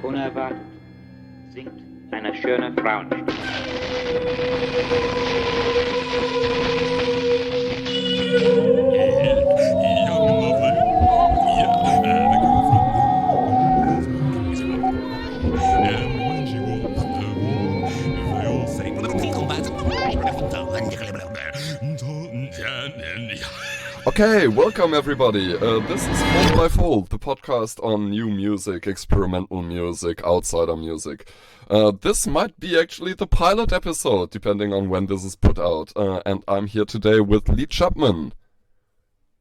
Unerwartet singt eine schöne Frauenstimme. Young lovely. Yeah, the girl from and when she walks the room, they all say, Okay, welcome everybody. This is Fold by Fold, the podcast on new music, experimental music, outsider music. This might be actually the pilot episode, depending on when this is put out. And I'm here today with Lee Chapman.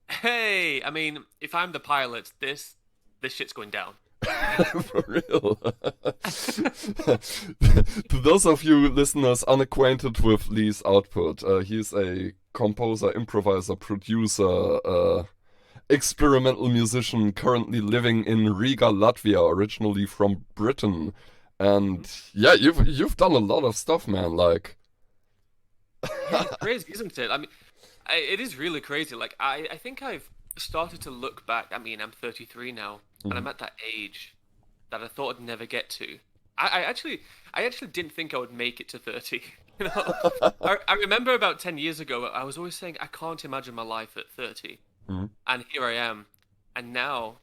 Hey, I mean, if I'm the pilot, this shit's going down. For real. To those of you listeners unacquainted with Lee's output, he's a composer, improviser, producer, experimental musician currently living in Riga, Latvia, originally from Britain. And yeah, you've done a lot of stuff, man. Like, Yeah, it's crazy, isn't it? I mean, it is really crazy. Like, I think I've started to look back. I mean, I'm 33 now, and I'm at that age that I thought I'd never get to. I actually didn't think I would make it to 30. You know, I remember about 10 years ago, I was always saying I can't imagine my life at 30, and here I am, and now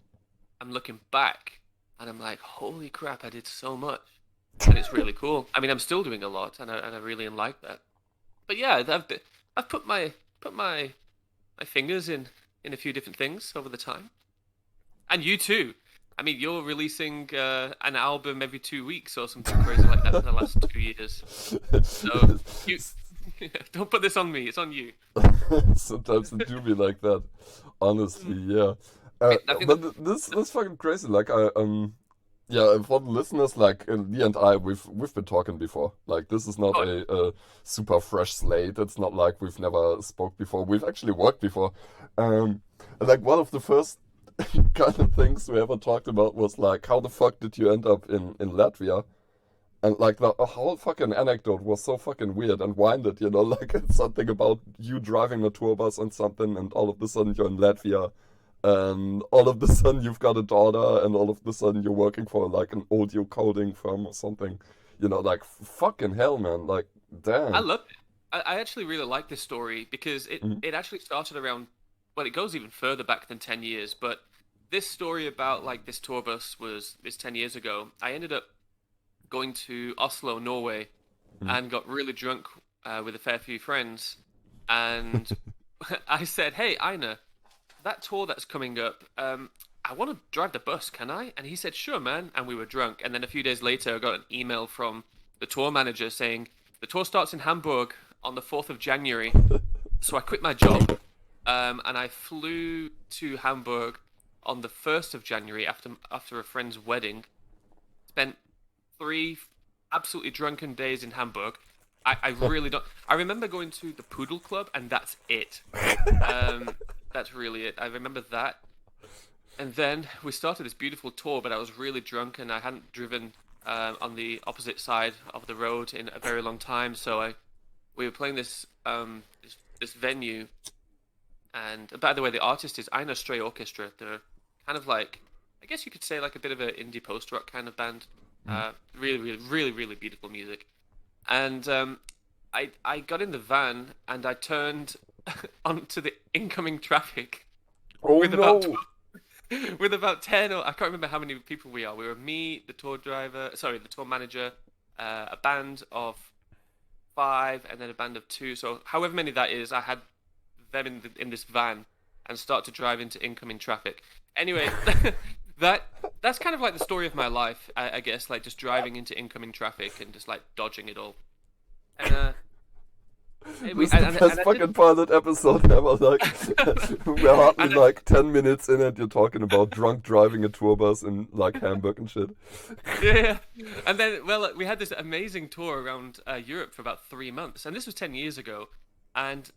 I'm looking back, and I'm like, holy crap, I did so much, and it's really cool. I mean, I'm still doing a lot, and I really like that. But yeah, I've put my fingers in a few different things over the time, and you too. I mean, you're releasing an album every 2 weeks or something crazy like that in the last 2 years. So you don't put this on me; it's on you. Sometimes it do be like that, honestly. Yeah, I think but this fucking crazy. Like, yeah, for the listeners, like Lee and I, we've been talking before. Like, this is not a super fresh slate. It's not like we've never spoke before. We've actually worked before. Like, one of the first kind of things we ever talked about was like, how the fuck did you end up in Latvia? And like the whole fucking anecdote was so fucking weird and winded, you know, like it's something about you driving a tour bus and something, and all of a sudden you're in Latvia, and all of a sudden you've got a daughter, and all of a sudden you're working for like an audio coding firm or something, you know, like fucking hell, man, like damn. I love it. I actually really like this story because it actually started around. Well, it goes even further back than 10 years, but this story about like this tour bus is 10 years ago. I ended up going to Oslo, Norway, and got really drunk with a fair few friends. And I said, "Hey, Einar, that tour that's coming up, I want to drive the bus, can I?" And he said, "Sure, man." And we were drunk. And then a few days later, I got an email from the tour manager saying, "The tour starts in Hamburg on the 4th of January." So I quit my job, and I flew to Hamburg on the 1st of January after a friend's wedding. Spent 3 absolutely drunken days in Hamburg. I really don't. I remember going to the Poodle Club, and that's it. That's really it. I remember that. And then we started this beautiful tour, but I was really drunk, and I hadn't driven on the opposite side of the road in a very long time. So we were playing this venue. And by the way, the artist is Einar Stray Orchestra. They're kind of like, I guess you could say like a bit of an indie post-rock kind of band. Really, really, really, really beautiful music. And I got in the van and I turned onto the incoming traffic Oh with no. about 12, with about 10 or I can't remember how many people we are. We were me, the tour manager, a band of 5, and then a band of 2. So however many that is, I had them in this van and start to drive into incoming traffic. Anyway, that's kind of like the story of my life, I guess, like just driving into incoming traffic and just like dodging it all. And This is the best fucking pilot episode ever. Like, we're hardly like 10 minutes in and you're talking about drunk driving a tour bus in like Hamburg and shit. Yeah. And then, well, we had this amazing tour around Europe for about 3 months, and this was 10 years ago. And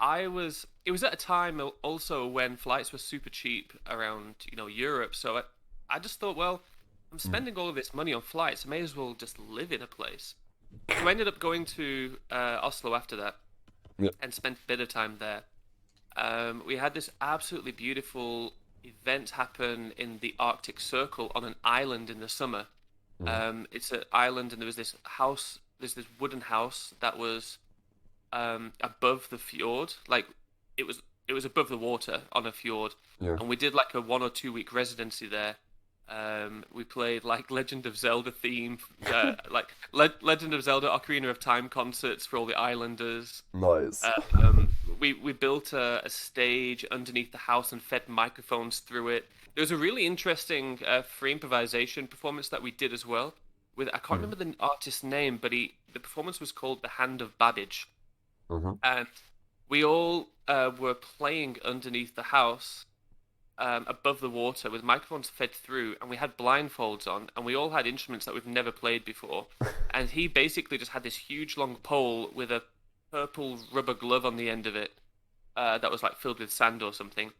it was at a time also when flights were super cheap around, you know, Europe. So I just thought, well, I'm spending all of this money on flights. I may as well just live in a place. So I ended up going to Oslo after that, and spent a bit of time there. We had this absolutely beautiful event happen in the Arctic Circle on an island in the summer. It's an island, and there was this house. There's this wooden house that was above the fjord. Like it was above the water on a fjord, Yeah. and we did like a 1 or 2 week residency there. We played like Legend of Zelda theme, like Legend of Zelda Ocarina of Time concerts for all the islanders. Nice. We built a stage underneath the house and fed microphones through it. There was a really interesting free improvisation performance that we did as well. With I can't remember the artist's name, but the performance was called The Hand of Babbage, and we all were playing underneath the house, above the water with microphones fed through, and we had blindfolds on, and we all had instruments that we've never played before. And he basically just had this huge long pole with a purple rubber glove on the end of it, that was like filled with sand or something.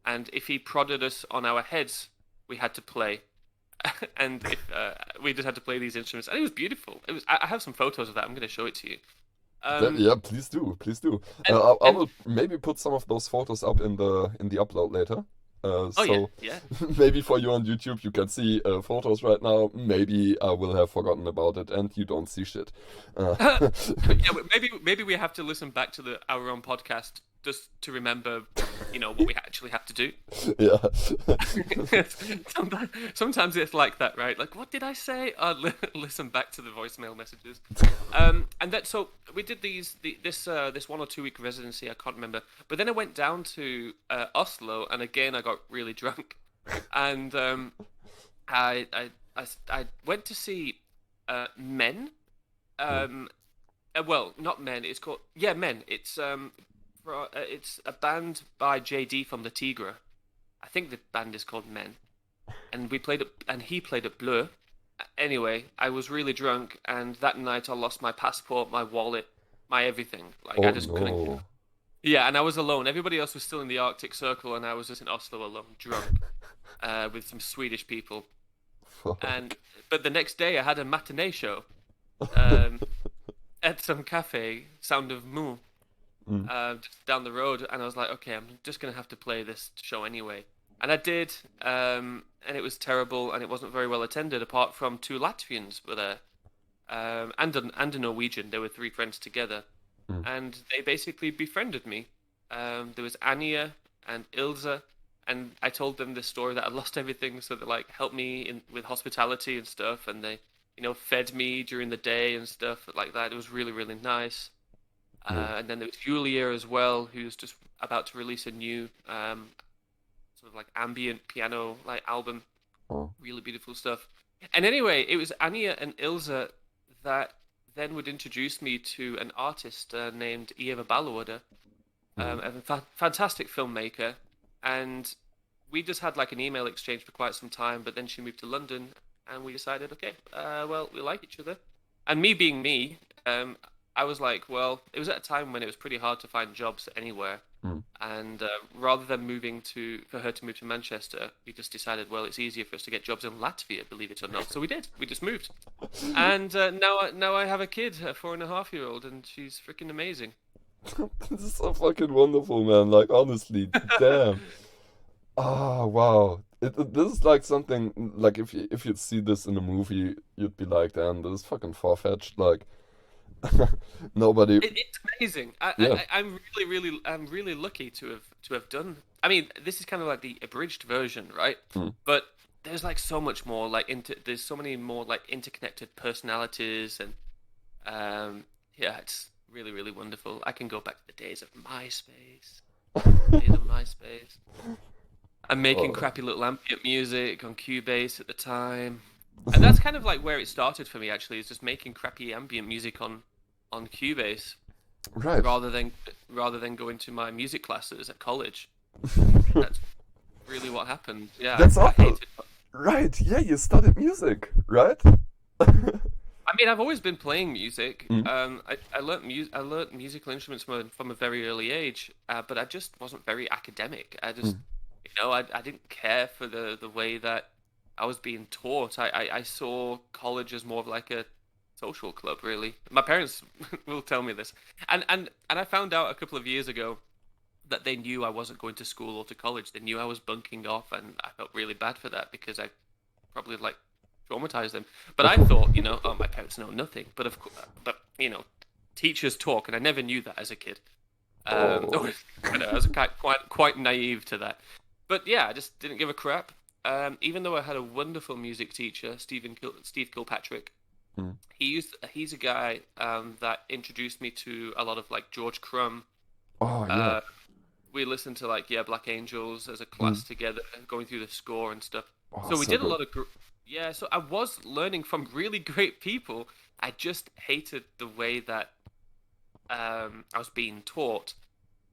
And if he prodded us on our heads, we had to play. And if, we just had to play these instruments, and it was beautiful. It was. I have some photos of that. I'm going to show it to you. Yeah, please do, please do. And- I and- will maybe put some of those photos up in the upload later. So yeah. maybe for you on YouTube you can see photos right now. Maybe I will have forgotten about it and you don't see shit. Yeah, maybe we have to listen back to our own podcast just to remember, what we actually have to do. Yeah. Sometimes it's like that, right? Like, what did I say? Listen back to the voicemail messages. And that so we did this 1 or 2 week residency. I can't remember, but then I went down to Oslo, and again I got really drunk, and I went to see Men. Well, not Men. It's called Men. It's a band by JD from the Tigre. I think the band is called Men, and he played at Bleu. Anyway, I was really drunk, and that night I lost my passport, my wallet, my everything. Like I just couldn't. Yeah, and I was alone. Everybody else was still in the Arctic Circle, and I was just in Oslo alone, drunk, with some Swedish people. Fuck. But the next day I had a matinee show at some cafe, Sound of Moo, just down the road, and I was like, okay, I'm just gonna have to play this show anyway, and I did, and it was terrible, and it wasn't very well attended, apart from 2 Latvians were there, and a Norwegian. There were 3 friends together, and they basically befriended me. There was Anya and Ilza, and I told them this story that I lost everything, so they like helped me with hospitality and stuff, and they fed me during the day and stuff like that. It was really, really nice. And then there was Julia as well, who's just about to release a new sort of like ambient piano like album. Really beautiful stuff. And anyway, it was Anya and Ilza that then would introduce me to an artist named Eva Balawada, a fantastic filmmaker. And we just had like an email exchange for quite some time, but then she moved to London, and we decided, okay, well, we like each other. And me being me, I was like, well, it was at a time when it was pretty hard to find jobs anywhere. And rather than for her to move to Manchester, we just decided, well, it's easier for us to get jobs in Latvia, believe it or not. So we did. We just moved. And now I have a kid, a 4.5-year-old, and she's freaking amazing. This is so fucking wonderful, man. Like, honestly, damn. Wow. This is like something, like, if you'd see this in a movie, you'd be like, damn, this is fucking far-fetched. Like, nobody. It's amazing. Yeah. I'm really lucky to have done. I mean, this is kind of like the abridged version, right? But there's like so much more. There's so many more like interconnected personalities, and yeah, it's really, really wonderful. I can go back to the days of MySpace. I'm making crappy little ambient music on Cubase at the time. And that's kind of like where it started for me, actually, is just making crappy ambient music on Cubase, Right. rather than going to my music classes at college. That's really what happened. Yeah, That's I awful. hated it. Right, yeah, you studied music, right? I mean, I've always been playing music. I learnt musical instruments from a very early age, but I just wasn't very academic. I just, I didn't care for the way that I was being taught. I saw college as more of like a social club, really. My parents will tell me this, and I found out a couple of years ago that they knew I wasn't going to school or to college. They knew I was bunking off, and I felt really bad for that, because I probably like traumatize them. But I thought, oh, my parents know nothing. But of course, teachers talk, and I never knew that as a kid. I was quite naive to that. But yeah, I just didn't give a crap. Even though I had a wonderful music teacher, Steve Kilpatrick. He's a guy that introduced me to a lot of like George Crumb. Oh yeah. We listened to like Black Angels as a class together, going through the score and stuff. Oh, So we did good. a lot of So I was learning from really great people. I just hated the way that I was being taught,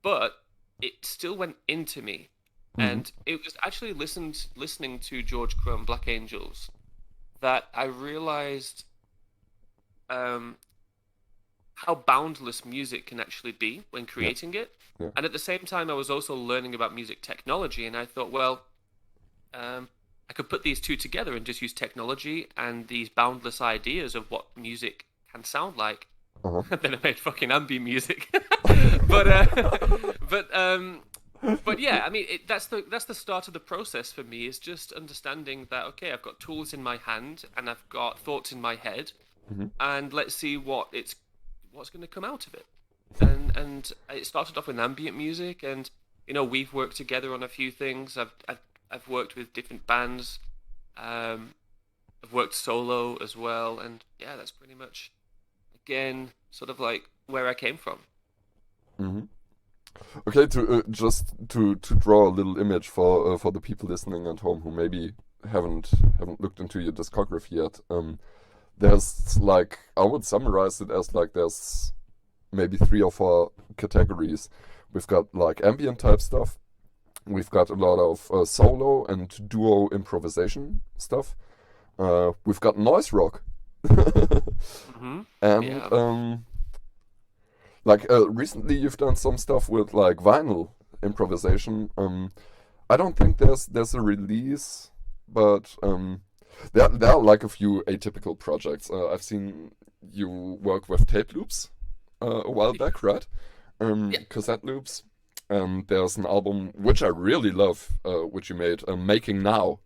but it still went into me. And it was actually listening to George Crumb, Black Angels, that I realized how boundless music can actually be when creating it. Yeah. And at the same time, I was also learning about music technology, and I thought, well, I could put these two together and just use technology and these boundless ideas of what music can sound like. Then I made fucking ambient music. But yeah, I mean, that's the start of the process for me, is just understanding that, okay, I've got tools in my hand and I've got thoughts in my head, and let's see what's going to come out of it. And it started off with ambient music, and we've worked together on a few things. I've worked with different bands. I've worked solo as well, and yeah, that's pretty much, again, sort of like where I came from. Okay, just to draw a little image for the people listening at home who maybe haven't looked into your discography yet. There's like, I would summarize it as like there's maybe 3 or 4 categories. We've got like ambient type stuff. We've got a lot of solo and duo improvisation stuff. We've got noise rock. And like recently you've done some stuff with like vinyl improvisation. I don't think there's a release, but there are like a few atypical projects. I've seen you work with tape loops a while back, right? Cassette loops. There's an album which I really love, which you made, Making Now.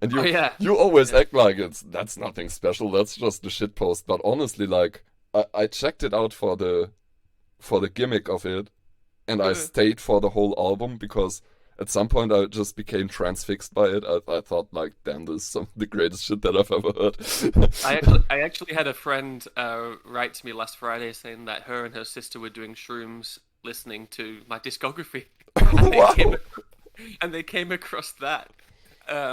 And you always act like that's nothing special, that's just a shitpost. But honestly, like I checked it out for the gimmick of it, and I stayed for the whole album because at some point I just became transfixed by it. I thought, like, damn, this is the greatest shit that I've ever heard. I actually had a friend write to me last Friday saying that her and her sister were doing shrooms listening to my discography. And they came across that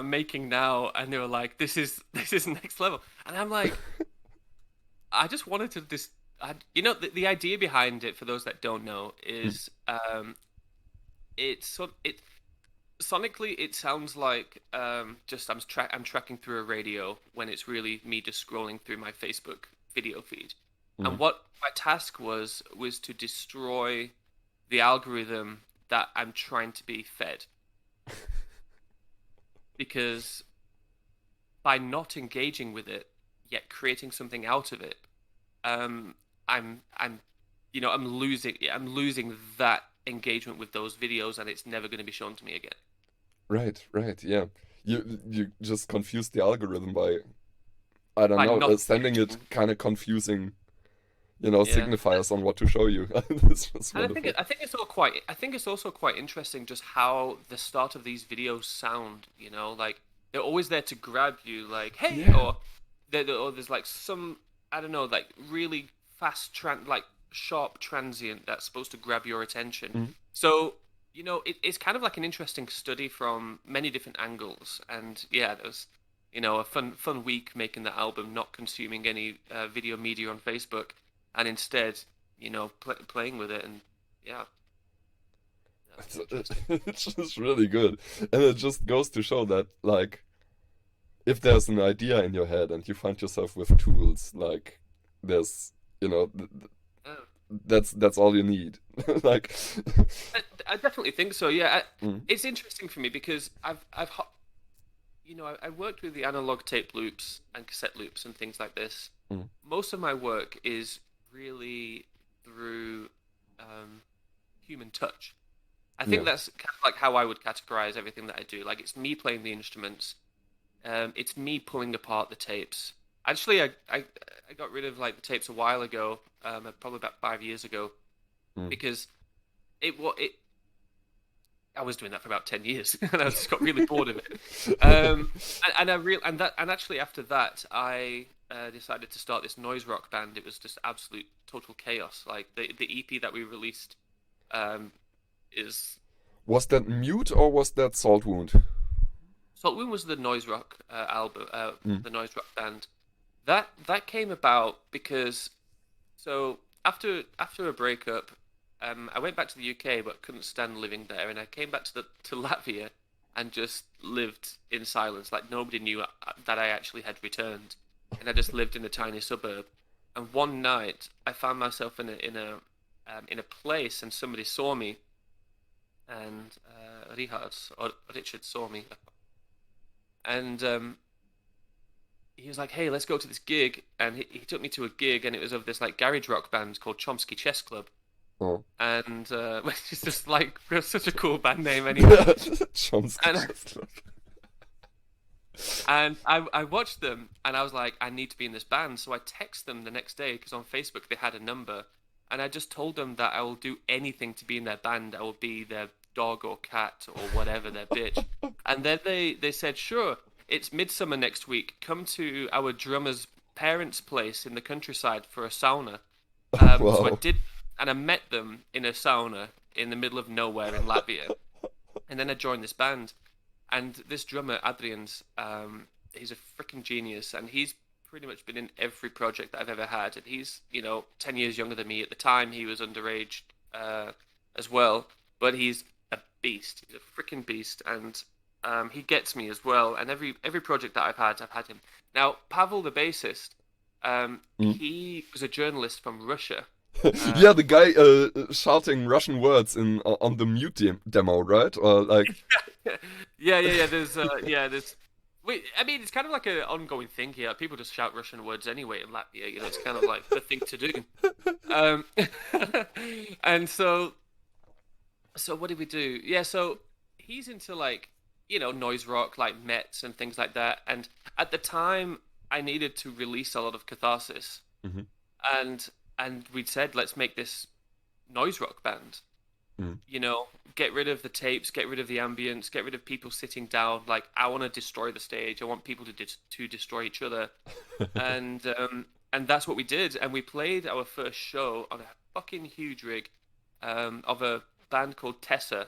Making Now, and they were like, this is next level. And I'm like, I just wanted to the idea behind it, for those that don't know, is sonically it sounds like just I'm tracking through a radio, when it's really me just scrolling through my Facebook video feed. And what my task was to destroy the algorithm that I'm trying to be fed. Because by not engaging with it, yet creating something out of it, I'm losing that engagement with those videos, and it's never going to be shown to me again. Right, yeah. You just confused the algorithm by, I don't know, sending it kind of confusing, signifiers on what to show you. It's just wonderful. I think it's also quite interesting just how the start of these videos sound. Like they're always there to grab you, like, hey, or there's like some, I don't know, like really fast like sharp transient that's supposed to grab your attention. So it's kind of like an interesting study from many different angles. And yeah, there was a fun week making the album, not consuming any video media on Facebook, and instead playing with it. And yeah, it's just really good. And it just goes to show that, like, if there's an idea in your head and you find yourself with tools, like, there's that's all you need. Like, I definitely think so. Yeah, it's interesting for me because I worked with the analog tape loops and cassette loops and things like this. Most of my work is really through human touch. I think that's kind of like how I would categorize everything that I do. Like, it's me playing the instruments, It's me pulling apart the tapes. Actually, I got rid of like the tapes a while ago, probably about 5 years ago, because it I was doing that for about 10 years, and I just got really bored of it. And actually after that, I decided to start this noise rock band. It was just absolute total chaos. Like the EP that we released is Was that Mute or was that Salt Wound? Salt Wound was the noise rock album, the noise rock band. That came about because after a breakup, I went back to the UK but couldn't stand living there, and I came back to Latvia and just lived in silence. Like nobody knew that I actually had returned, and I just lived in a tiny suburb. And one night I found myself in a place, and somebody saw me, and Richard saw me, and he was like, "Hey, let's go to this gig," and he took me to a gig, and it was of this like garage rock band called Chomsky Chess Club. Oh. And which is just like such a cool band name anyway. Chomsky Chess Club. And I watched them, and I was like, I need to be in this band. So I text them the next day, because on Facebook they had a number, and I just told them that I will do anything to be in their band. I will be their dog or cat or whatever, their bitch. And then they said, sure, it's midsummer next week. Come to our drummer's parents' place in the countryside for a sauna. Wow. So I did, and I met them in a sauna in the middle of nowhere in Latvia. And then I joined this band. And this drummer, Adrian's, he's a freaking genius, and he's pretty much been in every project that I've ever had. And he's, 10 years younger than me. At the time, he was underage as well, but he's a beast. He's a freaking beast, and he gets me as well. And every project that I've had him. Now, Pavel, the bassist, he was a journalist from Russia. Yeah, the guy shouting Russian words on the Mute demo, right? Or like. Yeah. There's. I mean, it's kind of like an ongoing thing here. People just shout Russian words anyway in Latvia. It's kind of like the thing to do. And so what did we do? Yeah, so he's into like noise rock, like Mets and things like that. And at the time, I needed to release a lot of catharsis, and we'd said, let's make this noise rock band. Get rid of the tapes, get rid of the ambience, get rid of people sitting down. Like, I want to destroy the stage. I want people to destroy each other. And that's what we did. And we played our first show on a fucking huge rig of a band called Tessa.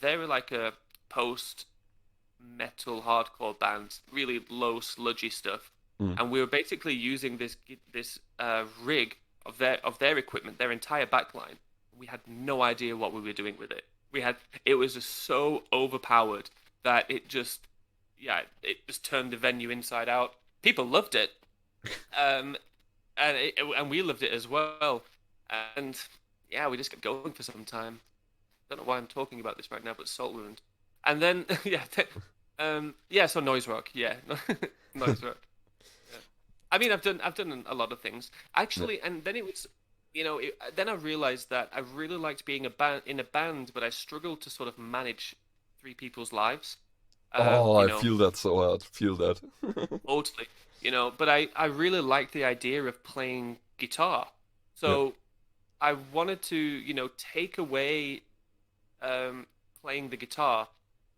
They were like a post-metal hardcore band, really low, sludgy stuff. And we were basically using this rig of their equipment, their entire backline. We had no idea what we were doing with it. It was just so overpowered that it just turned the venue inside out. People loved it, and we loved it as well. And yeah, we just kept going for some time. Don't know why I'm talking about this right now, but Salt Wound. And then so noise rock, noise rock. Yeah. I mean, I've done a lot of things actually, and then it was. Then I realized that I really liked being in a band, but I struggled to sort of manage three people's lives. I feel that so hard. Feel that. Totally. But I really liked the idea of playing guitar. So I wanted to, take away playing the guitar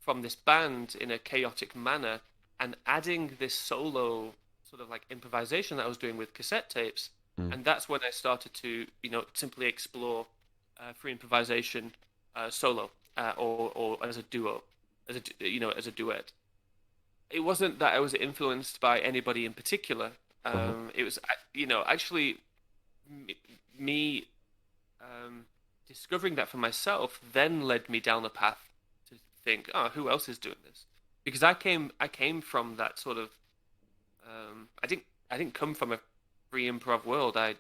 from this band in a chaotic manner and adding this solo sort of like improvisation that I was doing with cassette tapes. And that's when I started to, simply explore free improvisation solo or as a duo, as a duet. It wasn't that I was influenced by anybody in particular. It was, actually me discovering that for myself then led me down the path to think, who else is doing this? Because I came from that sort of, I didn't come from a free improv world. I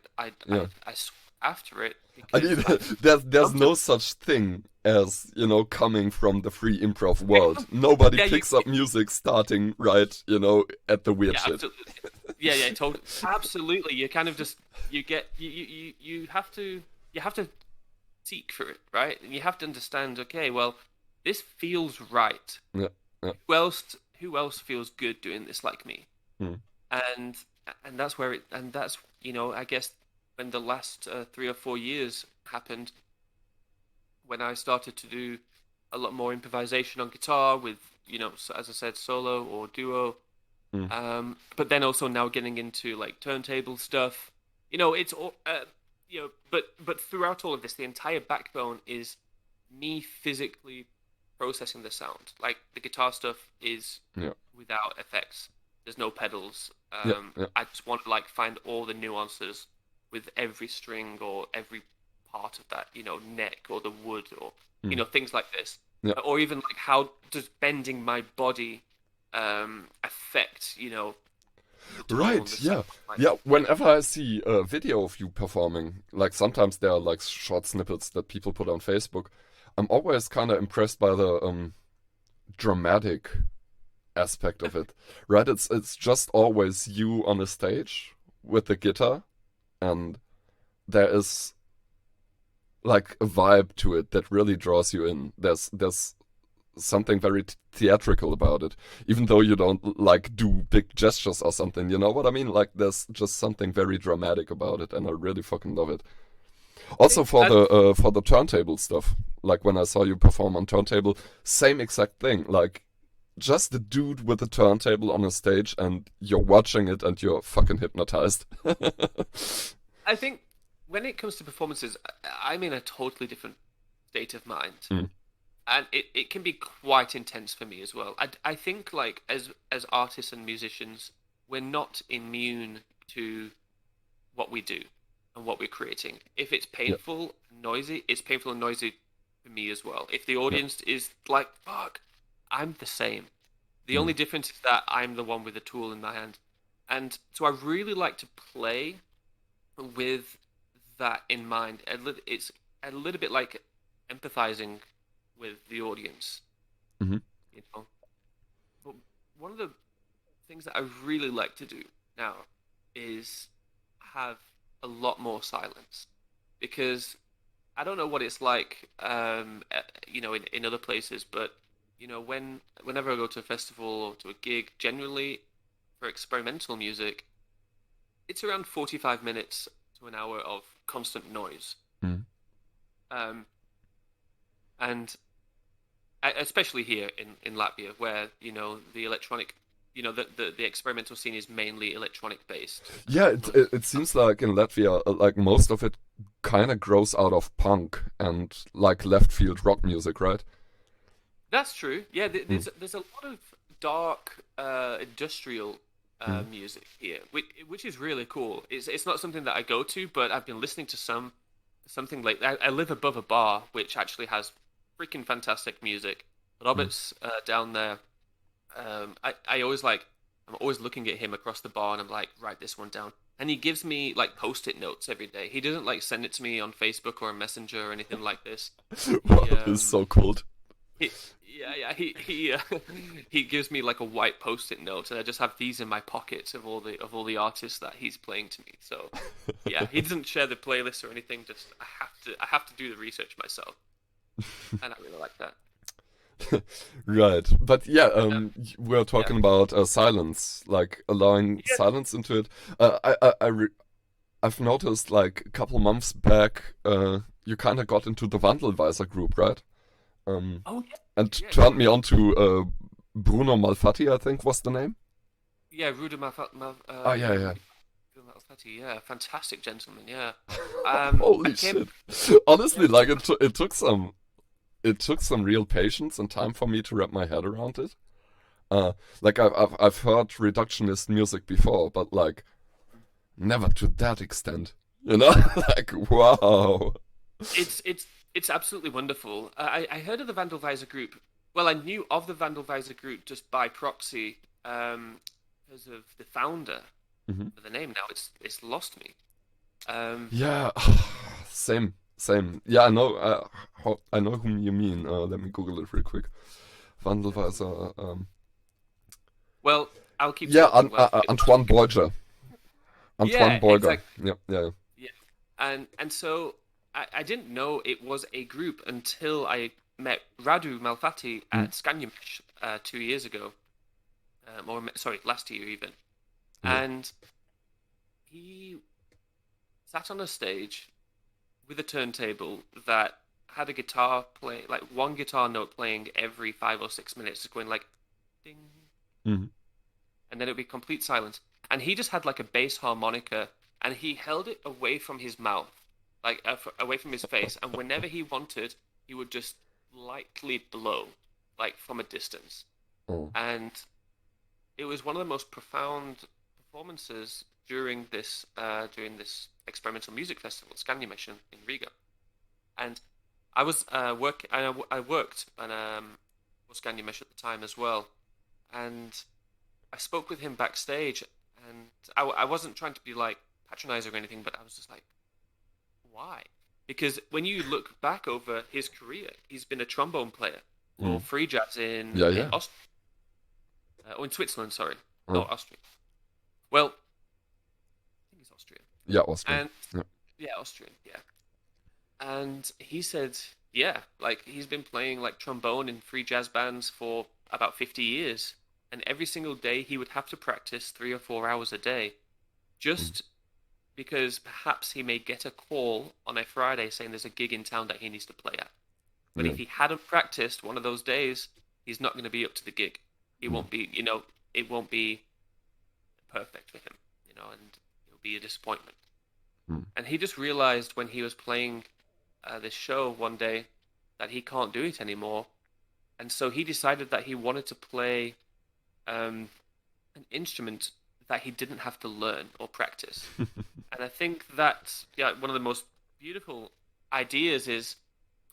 after it. I mean, there's no such thing as coming from the free improv world. Nobody picks up music starting right at the weird shit. Absolutely. Totally. Absolutely. You kind of just you have to seek for it, right? And you have to understand. Okay, well, this feels right. Yeah. who else feels good doing this like me? Mm. And that's where that's I guess when the last 3 or 4 years happened, when I started to do a lot more improvisation on guitar with, as I said, solo or duo. Mm. But then also now getting into like turntable stuff. It's all, but throughout all of this, the entire backbone is me physically processing the sound. Like the guitar stuff is Yeah. without effects. There's no pedals. Yeah. I just want to like find all the nuances with every string or every part of that, neck or the wood or things like this. Yeah. Or even like how does bending my body affect, the tone, Right, the yeah. sound, like, Yeah, whenever I see a video of you performing, like sometimes there are like short snippets that people put on Facebook, I'm always kind of impressed by the dramatic aspect of it. Right? It's just always you on a stage with the guitar, and there is like a vibe to it that really draws you in. There's something very theatrical about it, even though you don't like do big gestures or something. You know what I mean? Like there's just something very dramatic about it, and I really fucking love it. Also for the turntable stuff, like when I saw you perform on turntable, same exact thing. Like just a dude with a turntable on a stage, and you're watching it, and you're fucking hypnotized. I think when it comes to performances, I'm in a totally different state of mind. And it can be quite intense for me as well. I think like as artists and musicians, we're not immune to what we do and what we're creating. If it's painful, noisy, it's painful and noisy for me as well. If the audience is like, fuck, I'm the same. The only difference is that I'm the one with the tool in my hand. And so I really like to play with that in mind. It's a little bit like empathizing with the audience. Mm-hmm. But one of the things that I really like to do now is have a lot more silence, because I don't know what it's like, in other places, but whenever I go to a festival or to a gig, generally for experimental music, it's around 45 minutes to an hour of constant noise. And especially here in Latvia, where the electronic, the experimental scene is mainly electronic based. Yeah, it seems like in Latvia, like most of it kind of grows out of punk and like left field rock music, right? That's true. Yeah, there's a lot of dark industrial music here, which is really cool. It's not something that I go to, but I've been listening to something like I live above a bar which actually has freaking fantastic music. Robert's down there. I'm always looking at him across the bar, and I'm like, write this one down. And he gives me like post-it notes every day. He doesn't like send it to me on Facebook or a Messenger or anything like this. Wow, this is so cool. He gives me like a white post-it note, and I just have these in my pockets of all the artists that he's playing to me. So yeah, he doesn't share the playlist or anything. Just I have to do the research myself, and I really like that. Right, but yeah, we're talking about silence, like allowing silence into it. I've noticed like a couple months back, you kind of got into the Wandelweiser group, right? And turned me on to Bruno Malfatti, I think was the name. Yeah, Ruda Malfatti. Oh yeah. Malfatti, yeah, fantastic gentleman, yeah. Holy shit! Honestly, like it took some real patience and time for me to wrap my head around it. Like I've heard reductionist music before, but like never to that extent. You know, like wow. It's absolutely wonderful. I heard of the Wandelweiser group. Well, I knew of the Wandelweiser group just by proxy, because of the founder. The name now it's lost me. Yeah, same. Yeah, I know. I know whom you mean. Let me Google it real quick. Wandelweiser. Well, I'll keep. Yeah, Antoine Bourger. Antoine Bourger. Exactly. Yeah. And so I didn't know it was a group until I met Radu Malfatti at Scanyamesh 2 years ago. last year even, Yeah. and he sat on a stage with a turntable that had a guitar play, like one guitar note playing every 5 or 6 minutes, just going like ding, Mhm. and then it would be complete silence. And he just had like a bass harmonica, and he held it away from his mouth, like away from his face. And whenever he wanted, he would just lightly blow, like from a distance. Oh. And it was one of the most profound performances during this experimental music festival, Scania Mission in Riga. And I was I worked for Scania Mission at the time as well, and I spoke with him backstage, and I wasn't trying to be like patronizing or anything, but I was just like, why? Because when you look back over his career, he's been a trombone player for free jazz in Yeah, yeah. Austria, or in Switzerland, sorry, Oh. not Austria. Well, I think he's Austrian. Yeah, Austrian. And Yeah. yeah, Austrian, yeah. And he said, yeah, like he's been playing like trombone in free jazz bands for about 50 years. And every single day he would have to practice 3 or 4 hours a day just because perhaps he may get a call on a Friday saying there's a gig in town that he needs to play at. But Yeah. if he hadn't practiced one of those days, he's not going to be up to the gig. He won't be, it won't be perfect for him, and it'll be a disappointment. And he just realized when he was playing this show one day that he can't do it anymore. And so he decided that he wanted to play an instrument that he didn't have to learn or practice. And I think that one of the most beautiful ideas is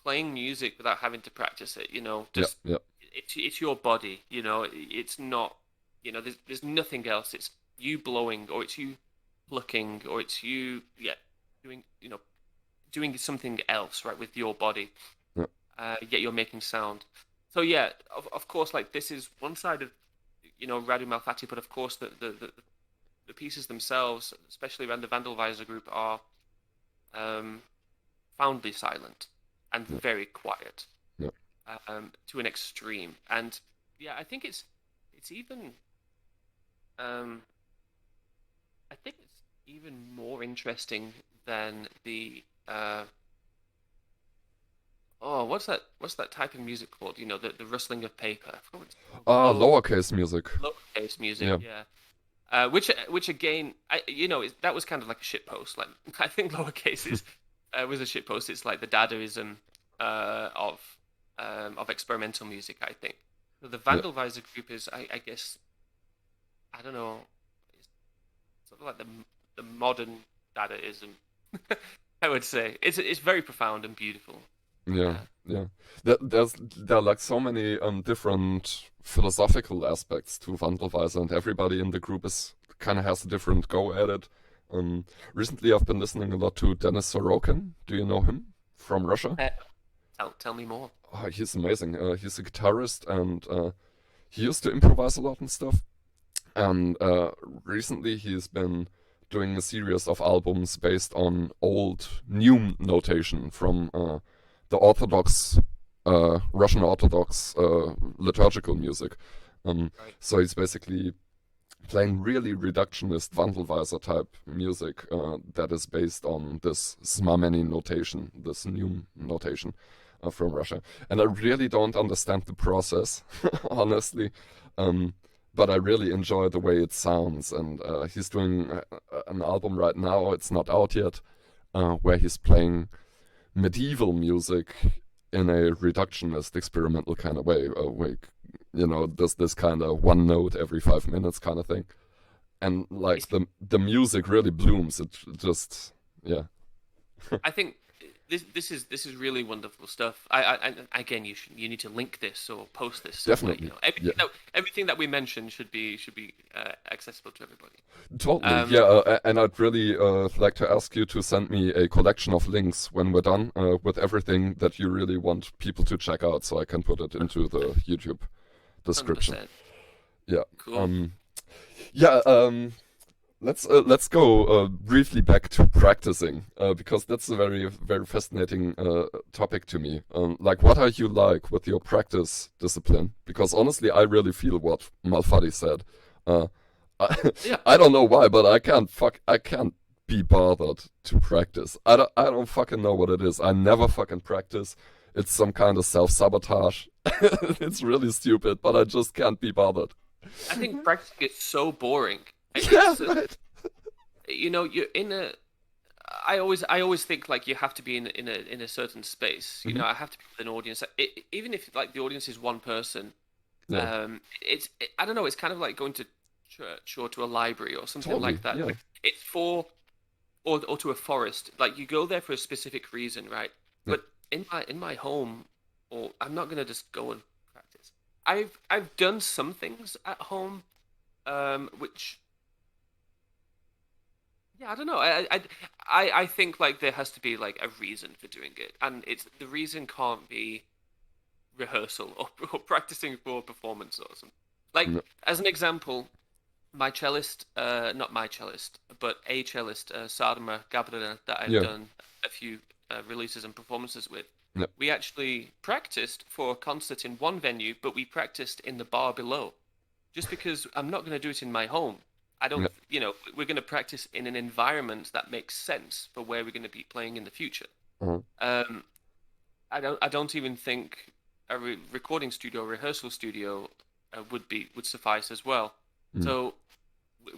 playing music without having to practice it. Just Yeah. it's your body. It's not. There's nothing else. It's you blowing, or it's you plucking, or it's you doing something else right with your body. Yet you're making sound. So yeah, of course, like this is one side of Radu Malfatti, but of course the pieces themselves, especially around the Vandalweiser group, are profoundly silent and very quiet, to an extreme. And yeah, I think it's even I think it's even more interesting than the what's that type of music called? The rustling of paper. I forgot what it's called. Lowercase music. Lowercase music, yeah. Which again, that was kind of like a shitpost. Like I think lowercase was a shitpost. It's like the Dadaism of experimental music. I think the Vandalweiser group is, I guess, I don't know, it's sort of like the modern Dadaism. I would say it's very profound and beautiful. Yeah. There are like so many different philosophical aspects to Wandelweiser, and everybody in the group is kind of has a different go at it. Recently, I've been listening a lot to Denis Sorokin. Do you know him from Russia? Tell me more. Oh, he's amazing. He's a guitarist, and he used to improvise a lot and stuff. And recently, he's been doing a series of albums based on old new notation from the Orthodox, Russian Orthodox liturgical music. So he's basically playing really reductionist Wandelweiser type music that is based on this Znameny notation, this new notation from Russia. And I really don't understand the process, honestly. But I really enjoy the way it sounds. And he's doing an album right now, it's not out yet, where he's playing medieval music in a reductionist experimental kind of way, this kind of one note every 5 minutes kind of thing, and like the music really blooms. It just I think this is really wonderful stuff. I again, you need to link this or post this somewhere. Definitely. Everything that we mentioned should be accessible to everybody. Totally, and I'd really like to ask you to send me a collection of links when we're done with everything that you really want people to check out, so I can put it into the YouTube description. 100%. Yeah. Cool. let's go briefly back to practicing because that's a very fascinating topic to me. Like, what are you like with your practice discipline? Because honestly, I really feel what Malfatti said. Yeah. I don't know why, but I can't be bothered to practice. I don't fucking know what it is. I never fucking practice. It's some kind of self-sabotage. It's really stupid, but I just can't be bothered. I think practicing is so boring. Yeah, right. You know, you're in a. I always think like you have to be in a certain space. You know, I have to be with an audience. Even if like the audience is one person, Yeah. I don't know. It's kind of like going to church or to a library or something Totally, like that. yeah. Like, it's for or to a forest. Like you go there for a specific reason, right? Yeah. But in my home, or I'm not gonna just go and practice. I've done some things at home, which yeah, I don't know. I think like there has to be like a reason for doing it, and it's the reason can't be rehearsal or practicing for a performance or something. Like No. as an example, my cellist, not my cellist, but a cellist, Sadama Gabriela, that I've Yeah. done a few releases and performances with. Yeah. We actually practiced for a concert in one venue, but we practiced in the bar below, just because I'm not going to do it in my home. I don't, Yeah. you know, we're going to practice in an environment that makes sense for where we're going to be playing in the future. Uh-huh. I don't even think a recording studio, rehearsal studio, would suffice as well. So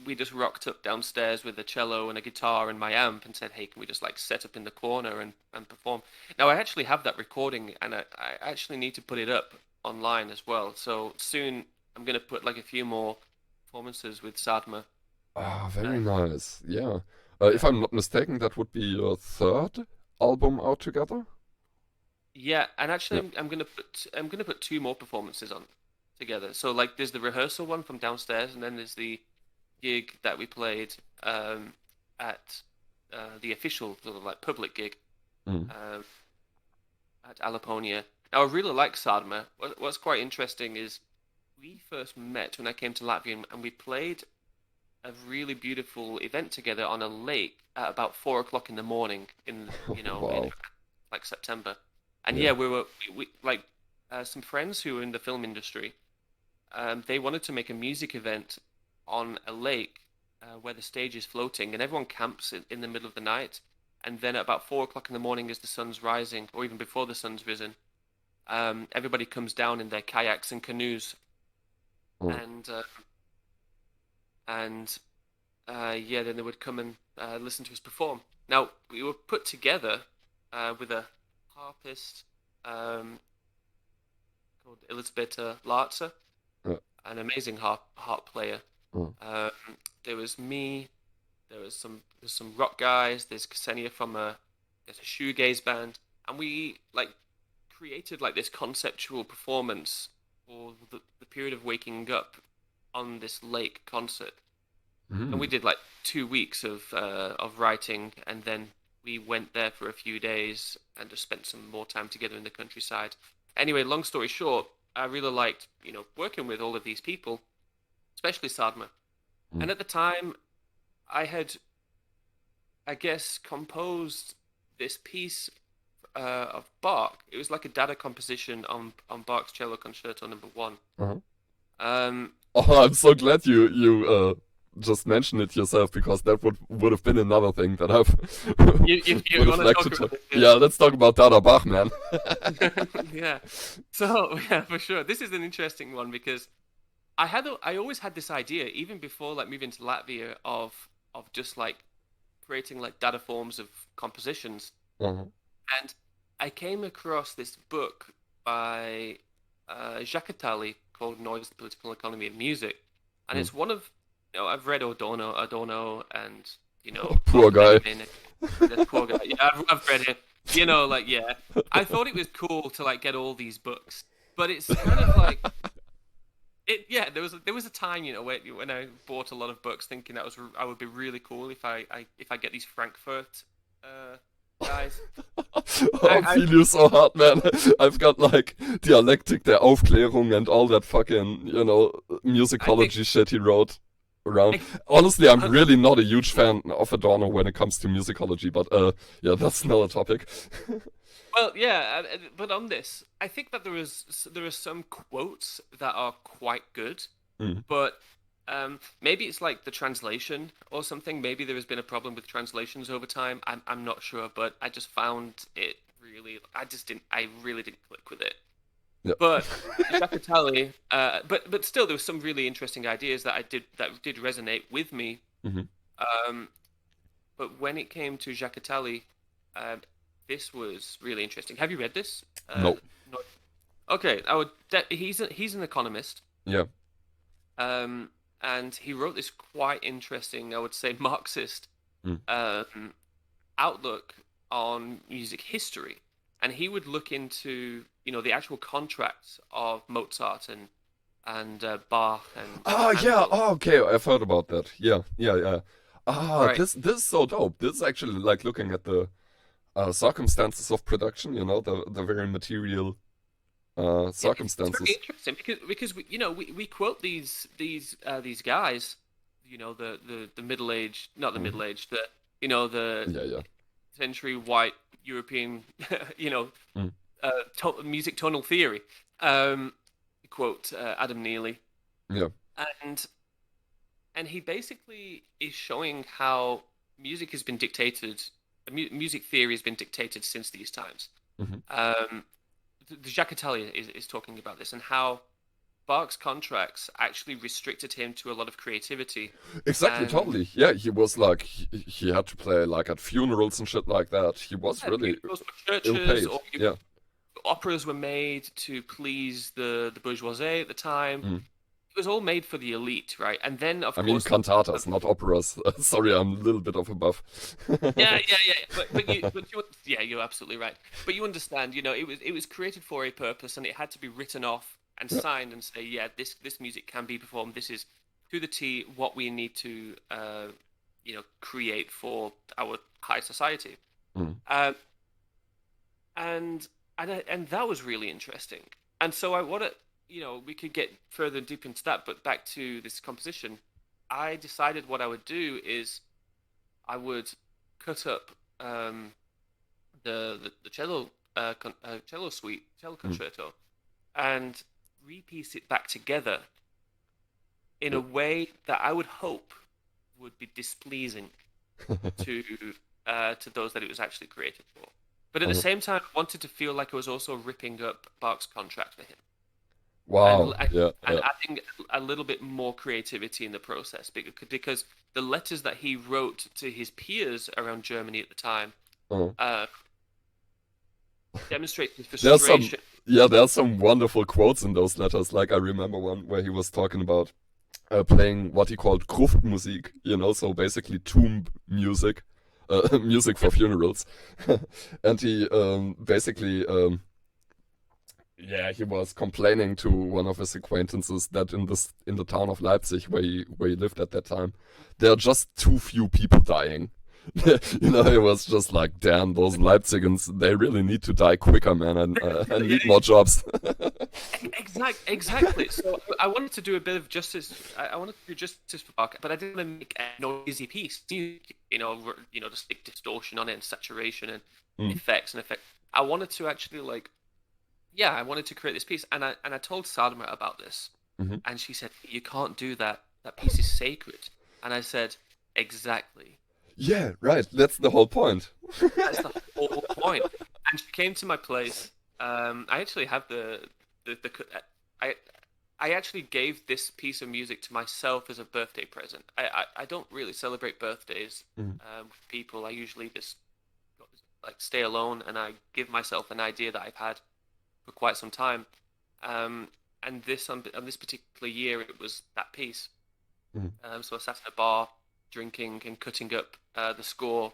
we just rocked up downstairs with a cello and a guitar and my amp and said, hey, can we just like set up in the corner and perform? Now I actually have that recording and I actually need to put it up online as well. So soon I'm going to put like a few more performances with Sadma. Ah, very nice. Yeah. If I'm not mistaken, that would be your third album out together? Yeah, and actually Yeah. I'm gonna put two more performances on together. So like there's the rehearsal one from downstairs and then there's the gig that we played at the official sort of like public gig Mm. at Alaponia. Now I really like Sadma. What's quite interesting is we first met when I came to Latvia and we played a really beautiful event together on a lake at about 4 o'clock in the morning in Wow. in like September. And Yeah. yeah, we like some friends who are in the film industry. They wanted to make a music event on a lake where the stage is floating, and everyone camps in the middle of the night. And then at about 4 o'clock in the morning, as the sun's rising, or even before the sun's risen, everybody comes down in their kayaks and canoes, Mm. and yeah, then they would come and listen to us perform. Now we were put together with a harpist called Elisabetta Larza, Yeah. an amazing harp player. Mm. There was me. There's some rock guys. There's Ksenia from there's a shoegaze band, and we like created like this conceptual performance for the period of waking up on this lake concert. And we Mm. did like 2 weeks of writing, and then we went there for a few days and just spent some more time together in the countryside. Anyway, long story short, I really liked, working with all of these people, especially Sadma. Mm. And at the time, I had, I guess, composed this piece of Bach. It was like a Dada composition on Bach's Cello Concerto Number 1. Uh-huh. Um, Oh, I'm so glad you just mentioned it yourself because that would have been another thing that I've you would have want to liked talk to about it? Yeah, let's talk about Dada Bach, man. Yeah. So yeah, for sure. This is an interesting one because I always had this idea, even before like moving to Latvia, of just like creating like data forms of compositions. Uh-huh. And I came across this book by Jacques Attali called Noise, the Political Economy of Music. And it's one of, I've read Adorno, and, Poor guy. This poor guy. Yeah, I've read it. Yeah. I thought it was cool to like get all these books, but it's kind of like yeah. There was a time, when I bought a lot of books, thinking I would be really cool if I get these Frankfurt guys. I feel you so hard, man. I've got like Dialektik der Aufklärung and all that fucking, musicology shit he wrote. around. Honestly, I'm really not a huge fan of Adorno when it comes to musicology, but yeah, that's another topic. Well, yeah, but on this, I think that there are some quotes that are quite good, Mm. but maybe it's like the translation or something. Maybe there has been a problem with translations over time. I'm not sure, but I just found it really. I really didn't click with it. Yeah. But Jacques Attali, but still, there were some really interesting ideas that did resonate with me. Mhm. But when it came to Jacques Attali, this was really interesting. Have you read this? No. Not... Okay, he's an economist. Yeah. And he wrote this quite interesting, I would say, Marxist Mm. outlook on music history, and he would look into the actual contracts of Mozart and Bach and Oh yeah. Oh, okay. I've heard about that. Yeah. Right. This is so dope. This is actually like looking at the circumstances of production. The very material circumstances. It's very interesting because we quote these guys, the middle aged, not the Mhm. middle aged, the Yeah. century white European, Mm. music tonal theory. Quote Adam Neely, Yeah. and he basically is showing how music has been dictated, music theory has been dictated since these times. Mhm. The Jacques Attali is talking about this and how Bach's contracts actually restricted him to a lot of creativity. Exactly. And Totally. Yeah. He was like he had to play like at funerals and shit like that. He was really funerals for ill churches, paid. or Yeah. operas were made to please the bourgeoisie at the time. Mm. It was all made for the elite, right? And then, of I mean course, cantatas, not operas. Sorry, I'm a little bit of a buff. yeah. Yeah, you're absolutely right. But you understand, it was created for a purpose, and it had to be written off and Yeah. signed and say, yeah, this music can be performed. This is to the T what we need to, create for our high society. Mm. And that was really interesting. And so I want to, we could get further deep into that, but back to this composition, I decided what I would do is I would cut up the cello cello suite, cello concerto, and repiece it back together in a way that I would hope would be displeasing to those that it was actually created for. But at the same time, I wanted to feel like I was also ripping up Bach's contract for him. Wow. And Yeah. adding a little bit more creativity in the process, because the letters that he wrote to his peers around Germany at the time Uh-huh. demonstrate his There's some, frustration. there's some wonderful quotes in those letters. Like I remember one where he was talking about playing what he called Gruftmusik, so basically tomb music, music for funerals. And he basically, he was complaining to one of his acquaintances that in the town of Leipzig where he lived at that time, there are just too few people dying. It was just like, damn, those Leipzigans, they really need to die quicker, man, and need more jobs. Exactly. So I wanted to do a bit of justice. I wanted to do justice for Bach, but I didn't want to make a noisy piece. Just like distortion on it and saturation and effects and effect. I wanted to actually I wanted to create this piece, and I told Sadma about this, and she said, "You can't do that. That piece is sacred." And I said, "Exactly." Yeah, right. That's the whole point. That's the whole point. And she came to my place. I actually have I actually gave this piece of music to myself as a birthday present. I don't really celebrate birthdays with people. I usually just stay alone, and I give myself an idea that I've had for quite some time. And this on this particular year, it was that piece. So I sat in a bar, drinking and cutting up the score,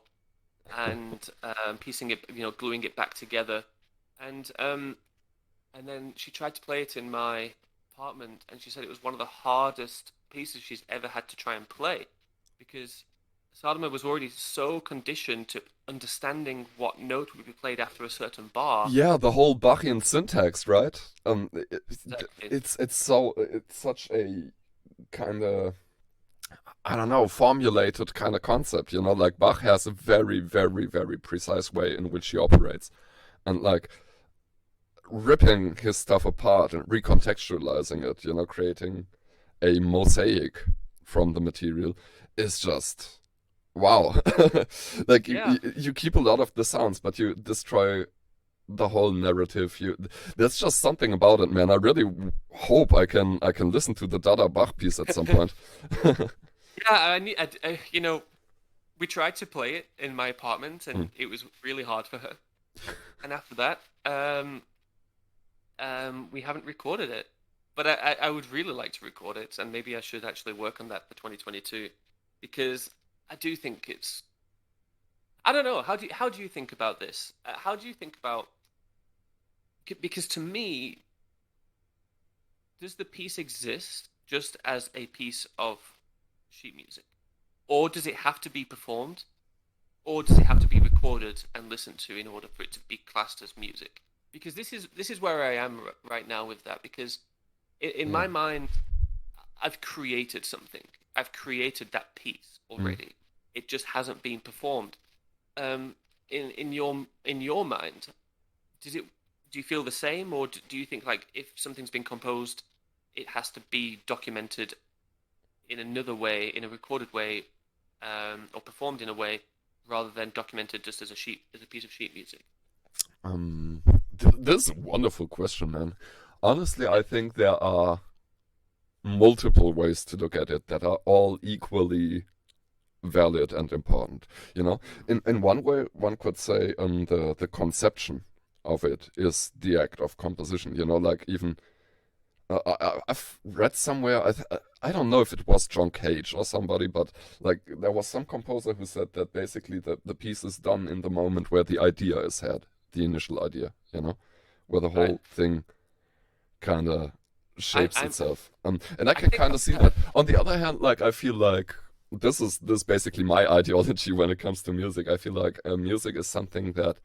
and piecing it, gluing it back together, and then she tried to play it in my apartment, and she said it was one of the hardest pieces she's ever had to try and play, because Sadama was already so conditioned to understanding what note would be played after a certain bar. Yeah, the whole Bachian syntax, right? Exactly. It's such a kind of, I don't know, formulated kind of concept, you know, like Bach has a very, very, very precise way in which he operates. And like ripping his stuff apart and recontextualizing it, you know, creating a mosaic from the material is just wow. Like you keep a lot of the sounds, but you destroy the whole narrative. There's just something about it, man. I really hope I can listen to the Dada Bach piece at some point. Yeah, you know, we tried to play it in my apartment, and it was really hard for her. And after that, we haven't recorded it. But I would really like to record it, and maybe I should actually work on that for 2022, because I do think it's. I don't know. How do you think about this? How do you think about? Because to me, does the piece exist just as a piece of sheet music, or does it have to be performed, or does it have to be recorded and listened to in order for it to be classed as music? Because this is where I am right now with that. Because in my mind, I've created something. I've created that piece already. It just hasn't been performed. In your mind, do you feel the same, or do you think like if something's been composed, it has to be documented in another way, in a recorded way, or performed in a way, rather than documented just as a piece of sheet music? This is a wonderful question, man. Honestly, I think there are multiple ways to look at it that are all equally valid and important. You know, in one way, one could say the conception of it is the act of composition. You know, like even I've read somewhere, I don't know if it was John Cage or somebody, but like there was some composer who said that basically the piece is done in the moment where the idea is had, the initial idea, you know, where the whole thing kind of shapes itself. And I can kind of see that. On the other hand, like I feel like this is basically my ideology when it comes to music. I feel like music is something that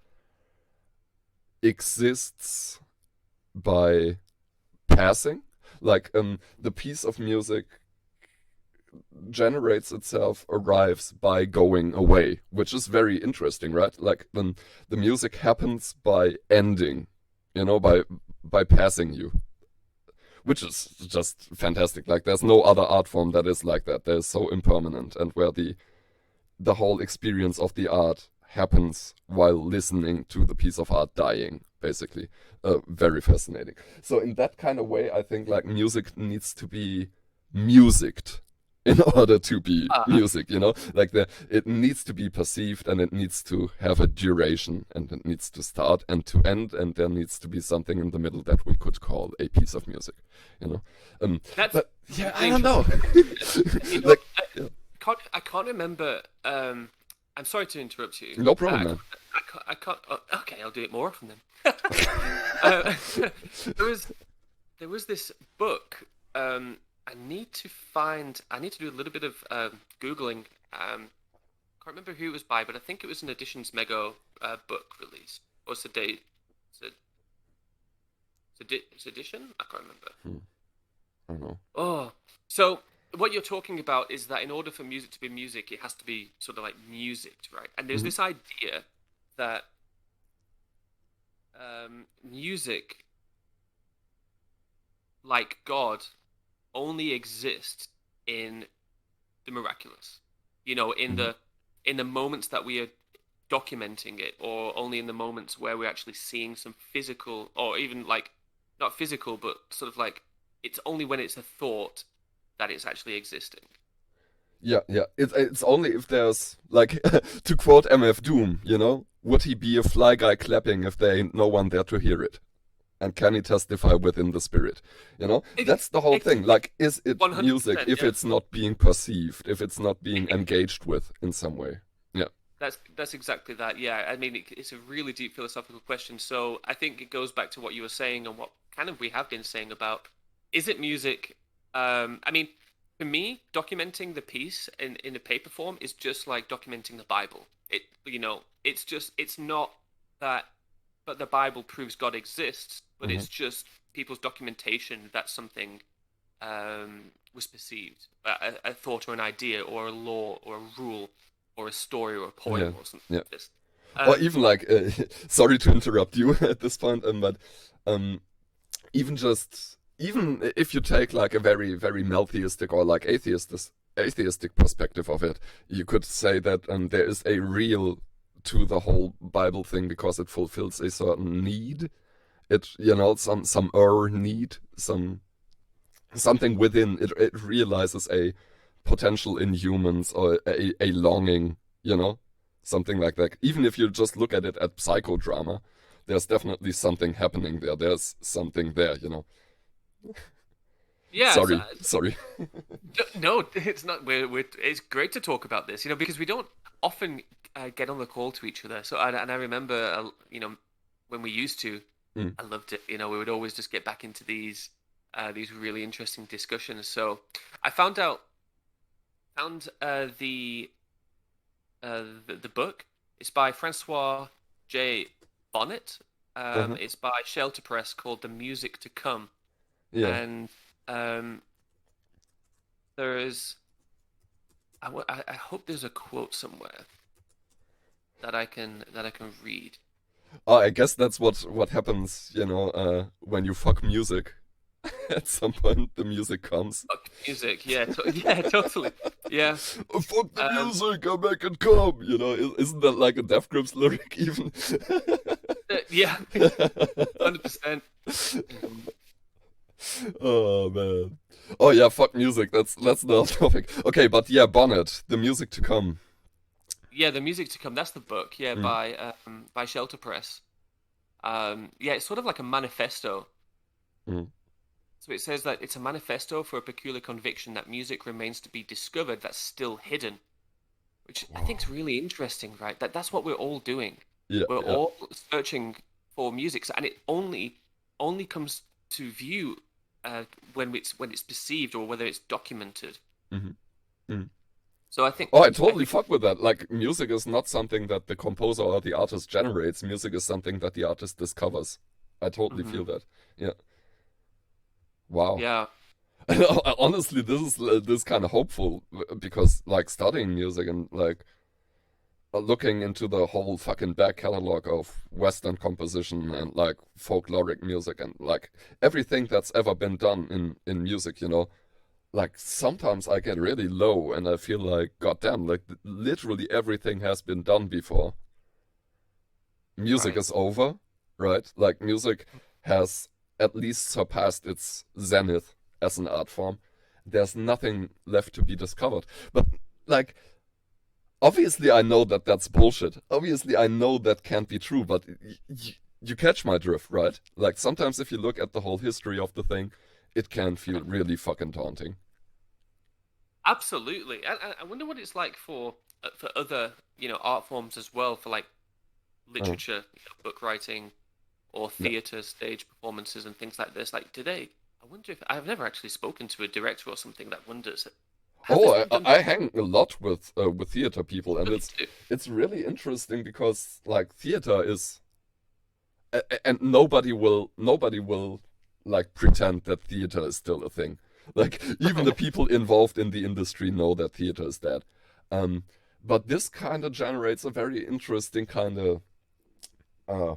exists by passing. Like the piece of music generates itself, arrives by going away, which is very interesting, right? Like the music happens by ending, you know, by passing you, which is just fantastic. Like there's no other art form that is like that. They're so impermanent, and where the whole experience of the art happens while listening to the piece of art dying, basically. Very fascinating. So in that kind of way, I think like music needs to be musicked in order to be music, you know? Like it needs to be perceived, and it needs to have a duration, and it needs to start and to end, and there needs to be something in the middle that we could call a piece of music, you know? But yeah, I don't know. You know, like, I can't remember. I'm sorry to interrupt you. No problem, man. I can't. Okay, I'll do it more often then. There was this book. I need to do a little bit of Googling. Can't remember who it was by, but I think it was an Editions Mego book release. Or Sedition? I can't remember. I don't know. Oh, so what you're talking about is that in order for music to be music, it has to be sort of like musicked, right? And there's this idea that music, like God, only exists in the miraculous. You know, in the moments that we are documenting it, or only in the moments where we're actually seeing some physical, or even like not physical, but sort of like it's only when it's a thought that it's actually existing. Yeah. It's only if there's like to quote MF Doom, you know, would he be a fly guy clapping if there ain't no one there to hear it? And can he testify within the spirit? You know, that's the whole thing. Like, is it music if it's not being perceived, if it's not being engaged with in some way? Yeah. That's exactly that. Yeah, I mean, it's a really deep philosophical question. So I think it goes back to what you were saying and what kind of we have been saying about, is it music? I mean, for me, documenting the piece in a paper form is just like documenting the Bible. It's not that, but the Bible proves God exists, but it's just people's documentation that something was perceived, a thought or an idea or a law or a rule or a story or a Yeah, poem or something yeah. like this. Or even like, sorry to interrupt you at this point, but um, even if you take like a very very maltheistic or like atheistic perspective of it, you could say that there is a real to the whole Bible thing because it fulfills a certain need. It some need, something within it. It realizes a potential in humans or a longing, something like that. Even if you just look at it at psychodrama, there's definitely something happening there. There's something there. Yeah, Sorry. no, it's not. It's great to talk about this, because we don't often get on the call to each other. So, and I remember, when we used to, Mm. I loved it. We would always just get back into these really interesting discussions. So, I found the book. It's by Francois J. Bonnet. Uh-huh. It's by Shelter Press, called "The Music to Come," Yeah. and there is. I hope there's a quote somewhere that I can read. Oh, I guess that's what happens, when you fuck music. At some point, the music comes. Fuck music, yeah, yeah, totally, yeah. Oh, fuck the music, I make it come. Isn't that like a Death Grips lyric even? Yeah, 100%. Oh man. Oh yeah, fuck music. That's the topic. Okay, but yeah, Bonnet, the music to come. Yeah, The Music to Come. That's the book. Yeah, Mm. by Shelter Press. Yeah, it's sort of like a manifesto. Mm. So it says that it's a manifesto for a peculiar conviction that music remains to be discovered that's still hidden, which I think is really interesting, right? That's what we're all doing. Yeah, We're yeah. all searching for music, and it only comes to view when it's perceived or whether it's documented. Mhm. Mm. So I think Oh, I totally fuck with that. Like, music is not something that the composer or the artist generates. Music is something that the artist discovers. I totally Mhm. feel that. Yeah. Wow. Yeah, Honestly, this kind of hopeful because like studying music and like looking into the whole fucking back catalog of Western composition and like folkloric music and like everything that's ever been done in music. Like sometimes I get really low and I feel like, goddamn, like literally everything has been done before. Music right. is over, right? Like music has at least surpassed its zenith as an art form. There's nothing left to be discovered. But like, obviously I know that that's bullshit. Obviously I know that can't be true, but you catch my drift, right? Like sometimes if you look at the whole history of the thing, it can feel really fucking daunting. Absolutely. I wonder what it's like for other, art forms as well, for like Oh, literature, book writing, or yeah. theater, stage performances, and things like this. Like, do they? I wonder if I've never actually spoken to a director or something that wonders, has Oh, this been done I before? hang a lot with theater people, and Really it's do. it's really interesting because like theater is, and nobody will like pretend that theater is still a thing. Like even the people involved in the industry know that theater is dead. Um, but this kind of generates a very interesting kind of uh,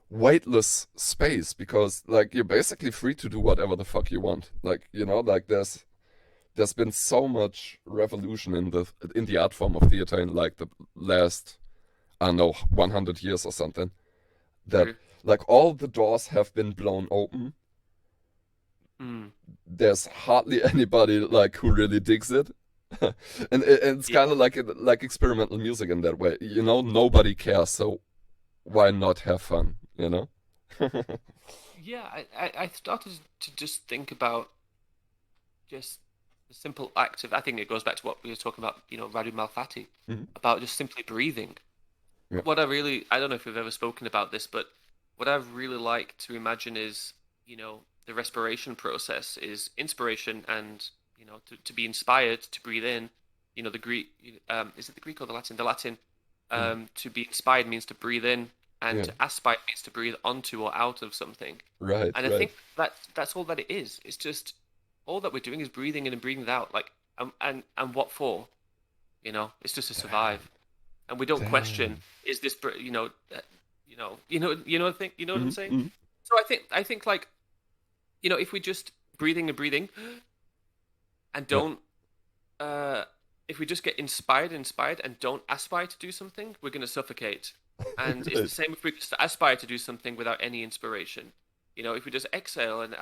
weightless space because like you're basically free to do whatever the fuck you want. Like like there's been so much revolution in the art form of theater in like the last I don't know 100 years or something that True. like all the doors have been blown open. Mm. There's hardly anybody like who really digs it. And it's Yeah. kind of like experimental music in that way. Nobody cares, so why not have fun? Yeah. I started to just think about just the simple act of. I think it goes back to what we were talking about, Radu Malfatti, Mhm. about just simply breathing. Yeah. I don't know if we've ever spoken about this, but what I really like to imagine is, the respiration process is inspiration and, to be inspired, to breathe in, the Greek, is it the Greek or the Latin? The Latin, Mhm. to be inspired means to breathe in, and Yeah. to aspire means to breathe onto or out of something. Right, And I right. think that's all that it is. It's just all that we're doing is breathing in and breathing out. Like, and what for? You know, it's just to survive, and we don't question, is this, you know, you know what I'm saying? Mm-hmm. So I think like, you know, if we just breathing and breathing, and don't, if we just get inspired and don't aspire to do something, we're going to suffocate. And it's the same if we just aspire to do something without any inspiration. You know, if we just exhale and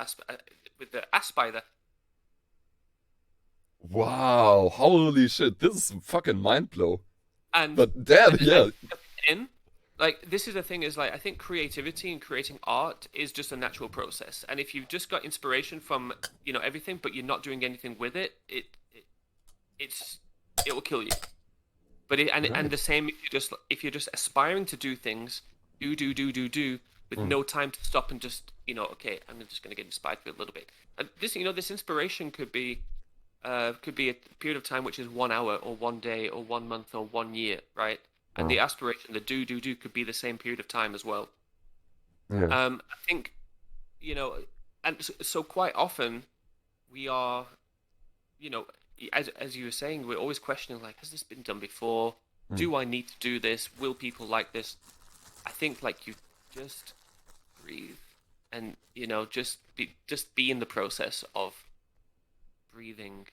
with the aspire. Wow, holy shit, this is fucking mind blow. And But damn, yeah. Like, this is the thing, is like, I think creativity and creating art is just a natural process. And if you've just got inspiration from, you know, everything, but you're not doing anything with it, it will kill you. But and the same if you're just aspiring to do things, do with no time to stop and just, you know, okay, I'm just going to get inspired for a little bit. And this, you know, this inspiration could be a period of time which is 1 hour or 1 day or 1 month or 1 year, right? And the aspiration, the do could be the same period of time as well. Yeah. I think, you know, and so quite often we are, you know, as you were saying, we're always questioning, like, has this been done before? Do I need to do this? Will people like this? I think, like, you just breathe and, you know, just be in the process of breathing,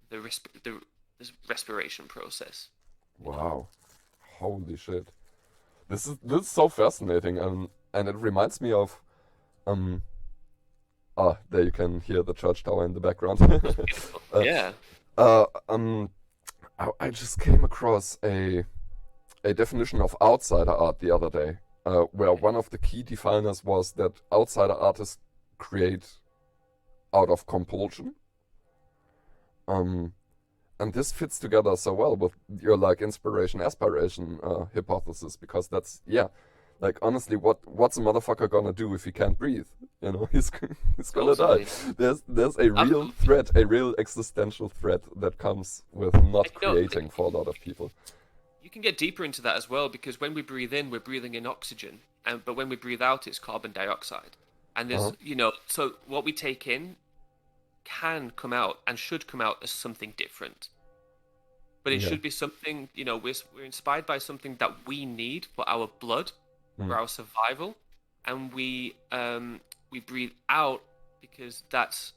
this respiration process. Wow, holy shit! This is so fascinating, and it reminds me of there you can hear the church tower in the background. Yeah. I just came across a definition of outsider art the other day, where one of the key definers was that outsider artists create out of compulsion. And this fits together so well with your, like, inspiration aspiration hypothesis, because that's, like, honestly, what's a motherfucker gonna do if he can't breathe? You know, he's gonna die. There's a real threat, a real existential threat that comes with not creating for a lot of people. You can get deeper into that as well, because when we breathe in, we're breathing in oxygen, but when we breathe out, it's carbon dioxide. And there's, you know, so what we take in can come out and should come out as something different. But it should be something, you know, we're inspired by something that we need for our blood, for our survival, and we breathe out because that's,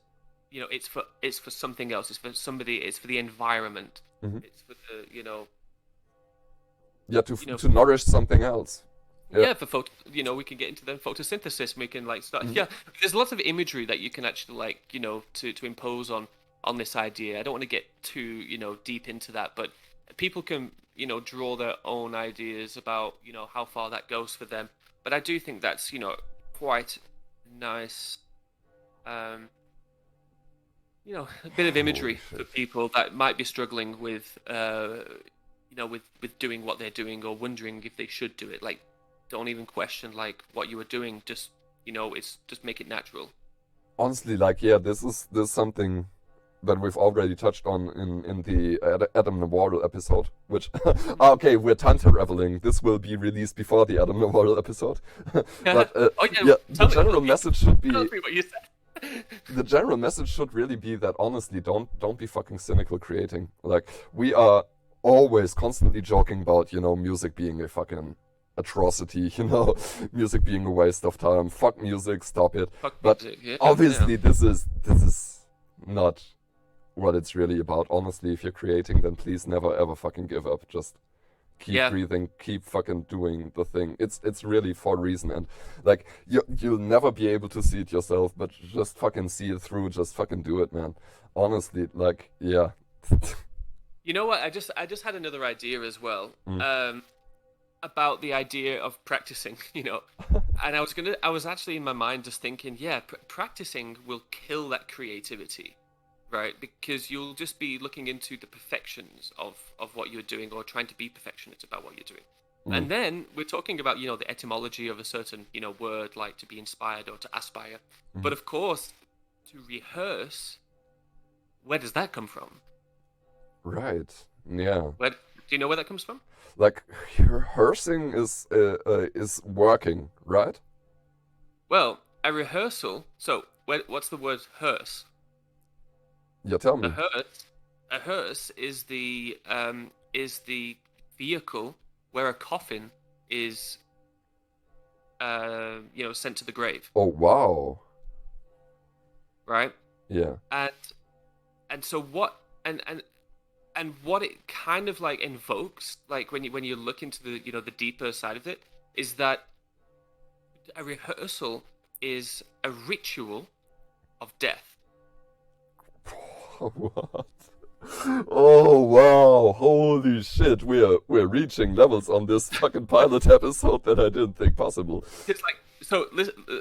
you know, it's for something else. It's for somebody. It's for the environment. It's for the, you know. Yeah, to nourish something else. Yeah, for you know, we can get into the photosynthesis. We can, like, start. Yeah, there's lots of imagery that you can actually, like, you know, to impose on this idea. I don't want to get too, you know, deep into that, but people can, you know, draw their own ideas about, you know, how far that goes for them. But I do think that's, you know, quite nice. You know, a bit of imagery for people that might be struggling with, you know, with doing what they're doing, or wondering if they should do it. Like, don't even question, like, what you were doing. Just, you know, it's just make it natural. Honestly, like, yeah, this is something that we've already touched on in the Adam Navarro episode, which okay, we're time traveling. This will be released before the Adam Navarro episode. But the general message should be Tell me what you said. The general message should really be that, honestly, don't be fucking cynical creating. Like, we are always constantly joking about, you know, music being a fucking atrocity, you know, music being a waste of time. Fuck music, stop it. But obviously, this is not what it's really about. Honestly, if you're creating, then please never ever fucking give up. Just keep breathing, keep fucking doing the thing. It's really for a reason, and, like, you'll never be able to see it yourself, but just fucking see it through. Just fucking do it, man. Honestly, like, yeah. You know what? I just had another idea as well. About the idea of practicing, you know. And I was actually in my mind just thinking, practicing will kill that creativity, right? Because you'll just be looking into the perfections of what you're doing, or trying to be perfectionist about what you're doing. And then we're talking about, you know, the etymology of a certain, you know, word, like to be inspired or to aspire. But of course, to rehearse, where does that come from? Right. Yeah. Do you know where that comes from? Like, rehearsing is working, right? Well, a rehearsal. So, what's the word hearse? Yeah, tell A me. hearse, a hearse is the vehicle where a coffin is sent to the grave, Oh, wow. right? Yeah. And so what and what it kind of like invokes, like when you look into the the deeper side of it, is that a rehearsal is a ritual of death. What? Oh, wow. Holy shit. We're reaching levels on this fucking pilot episode that I didn't think possible. It's like, so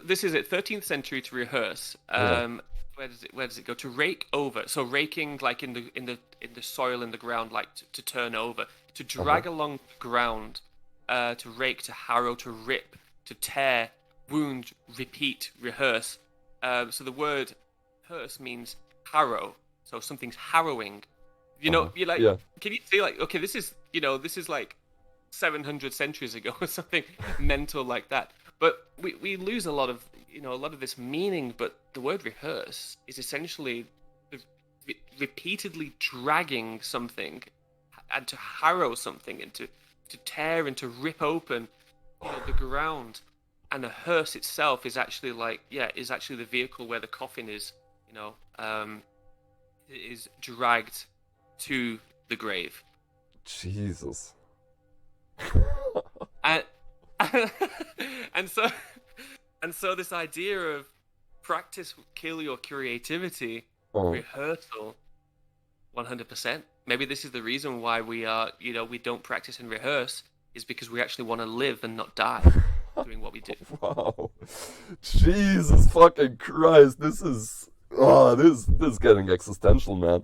this is it. 13th century to rehearse. Yeah. Where does it go? To rake over. So raking like in the soil in the ground, like to turn over, to Uh-huh. drag along the ground, to rake, to harrow, to rip, to tear, wound, repeat, rehearse. So the word hearse means harrow. So something's harrowing. Uh-huh. You're like, Yeah. can you see like, okay, this is like 700 centuries ago or something mental like that. But we lose a lot of this meaning. But the word rehearse is essentially repeatedly dragging something and to harrow something and to tear and to rip open the ground. And the hearse itself is actually the vehicle where the coffin is dragged to the grave. Jesus. And and so this idea of practice will kill your creativity, Oh. rehearsal 100%. Maybe this is the reason why we don't practice and rehearse, is because we actually want to live and not die doing what we do. Wow. Jesus fucking Christ. This is this is getting existential, man.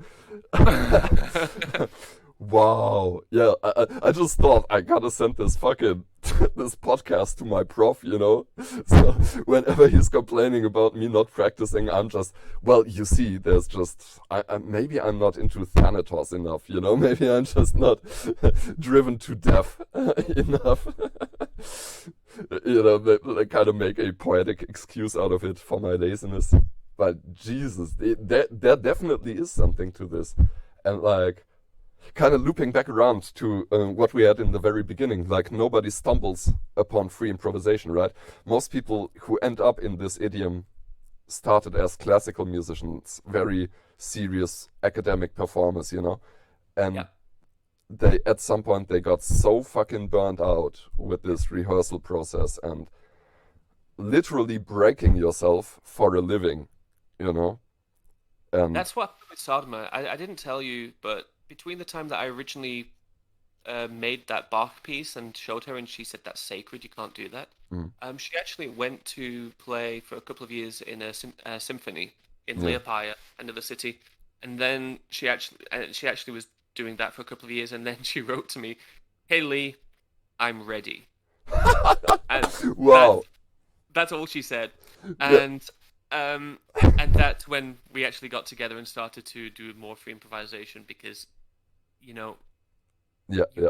Wow. Yeah, I just thought I gotta send this fucking this podcast to my prof, you know? So whenever he's complaining about me not practicing, I'm just, well, you see, there's just maybe I'm not into Thanatos enough, you know? Maybe I'm just not driven to death enough. You know, they kind of make a poetic excuse out of it for my laziness. But Jesus, there definitely is something to this. And like, kind of looping back around to what we had in the very beginning, like nobody stumbles upon free improvisation, right? Most people who end up in this idiom started as classical musicians, very serious academic performers, you know? And Yeah. they, at some point, they got so fucking burned out with this rehearsal process and literally breaking yourself for a living, you know? And That's what happened with Sadhma. I didn't tell you, but between the time that I originally made that Bach piece and showed her, and she said that's sacred, you can't do that. mm, She actually went to play for a couple of years in a symphony in yeah. Liepaja, another city, and then she actually was doing that for a couple of years, and then she wrote to me, "Hey Lee, I'm ready," and Wow. that's all she said, Yeah. and that's when we actually got together and started to do more free improvisation, because you know Yeah, yeah.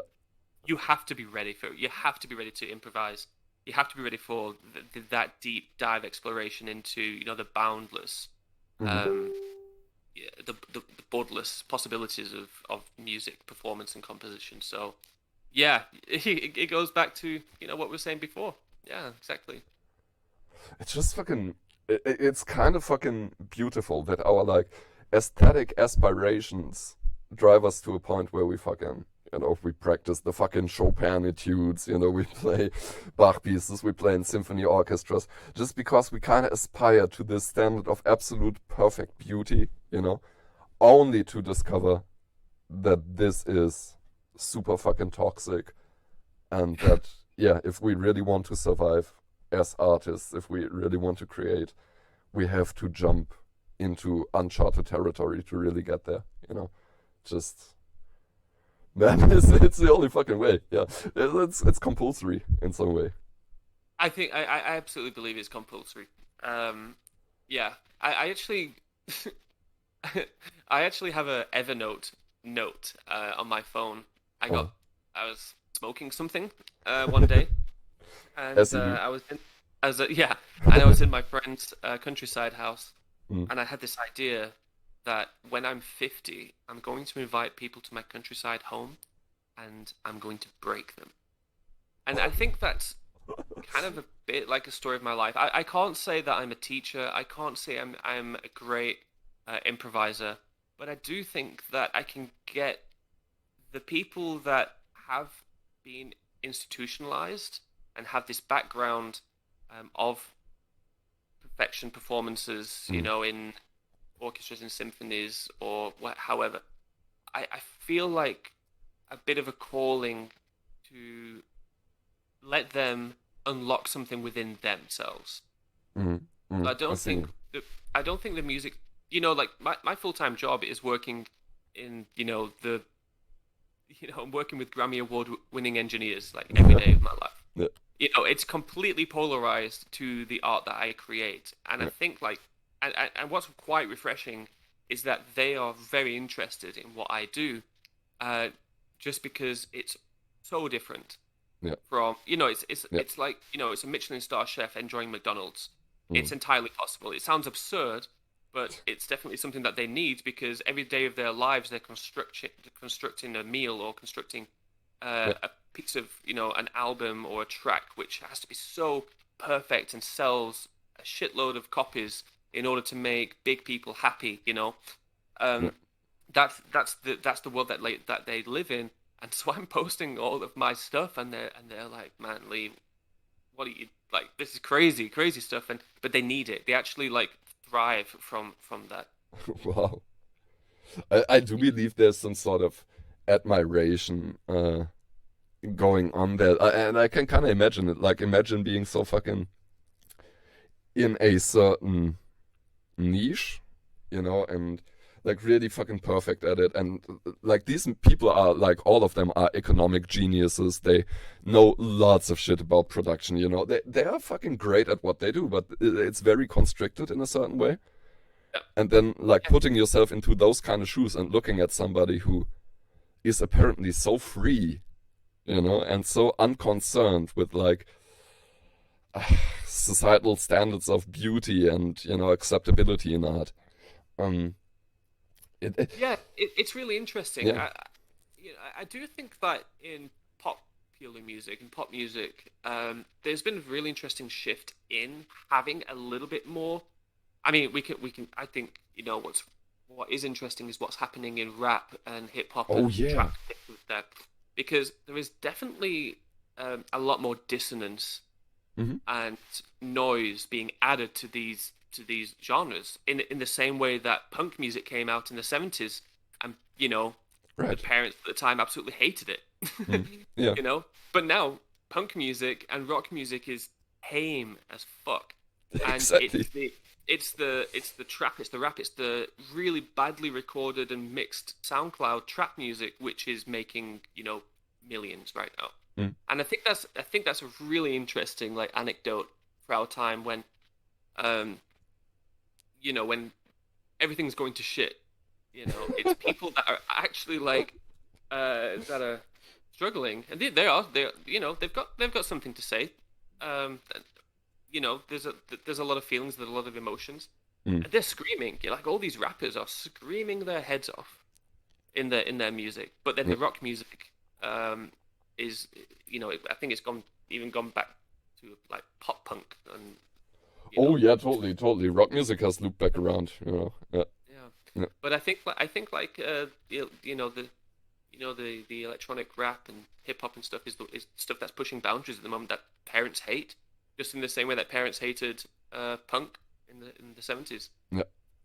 you have to be ready for it. You have to be ready to improvise. You have to be ready for that deep dive exploration into the boundless, Mhm. yeah, the borderless possibilities of music performance and composition. So yeah, it goes back to what we were saying before. Yeah, exactly. It's just fucking. It's kind of fucking beautiful that our like aesthetic aspirations drive us to a point where we fucking, we practice the fucking Chopin etudes, we play Bach pieces, we play in symphony orchestras, just because we kind of aspire to this standard of absolute perfect beauty, only to discover that this is super fucking toxic, and that, yeah, if we really want to survive as artists, if we really want to create, we have to jump into uncharted territory to really get there, Just, man, it's the only fucking way. Yeah, it's compulsory in some way. I think I absolutely believe it's compulsory. Yeah, I actually I actually have a Evernote note on my phone. Oh, I was smoking something one day, and as you do. and I was in my friend's countryside house, Mm, and I had this idea that when I'm 50, I'm going to invite people to my countryside home, and I'm going to break them. And I think that's kind of a bit like a story of my life. I can't say that I'm a teacher. I can't say I'm a great improviser, but I do think that I can get the people that have been institutionalized and have this background of perfection performances, in orchestras and symphonies or however. I feel like a bit of a calling to let them unlock something within themselves. I don't think the music, like my full-time job is working in, I'm working with Grammy Award winning engineers like every day of my life. Yeah. It's completely polarized to the art that I create. And I think like, and what's quite refreshing is that they are very interested in what I do, just because it's so different from, it's like, it's a Michelin star chef enjoying McDonald's. It's entirely possible. It sounds absurd, but it's definitely something that they need, because every day of their lives they're constructing a meal or constructing a piece of, an album or a track which has to be so perfect and sells a shitload of copies in order to make big people happy. That's the world that they live in. And so I'm posting all of my stuff, and they're like, "Man, Lee, what are you like? This is crazy stuff." But they need it. They actually like thrive from that. Wow. I do believe there's some sort of admiration going on there, and I can kind of imagine it. Like, imagine being so fucking in a certain niche, and like really fucking perfect at it. And like these people are like, all of them are economic geniuses. They know lots of shit about production. They are fucking great at what they do, but it's very constricted in a certain way. And then like putting yourself into those kind of shoes and looking at somebody who is apparently so free, and so unconcerned with like societal standards of beauty and acceptability in art. It's really interesting. Yeah. I do think that in popular music and pop music, there's been a really interesting shift in having a little bit more. I mean, we can. I think what is interesting is what's happening in rap and hip hop. Trap with that, because there is definitely a lot more dissonance and noise being added to these genres in the same way that punk music came out in the 70s, and the parents at the time absolutely hated it. But now punk music and rock music is tame as fuck. And exactly. it's the trap, it's the rap, it's the really badly recorded and mixed SoundCloud trap music which is making millions right now. And I think that's a really interesting like anecdote for our time, when when everything's going to shit, it's people that are actually like that are struggling, and they've got something to say. There's a lot of feelings, there's a lot of emotions, and they're screaming. Like, all these rappers are screaming their heads off in their music, but then the rock music is, I think it's gone back to like pop punk and. Yeah, totally. Rock music has looped back around, Yeah. But I think the electronic rap and hip hop and stuff is stuff that's pushing boundaries at the moment that parents hate, just in the same way that parents hated punk in the 70s.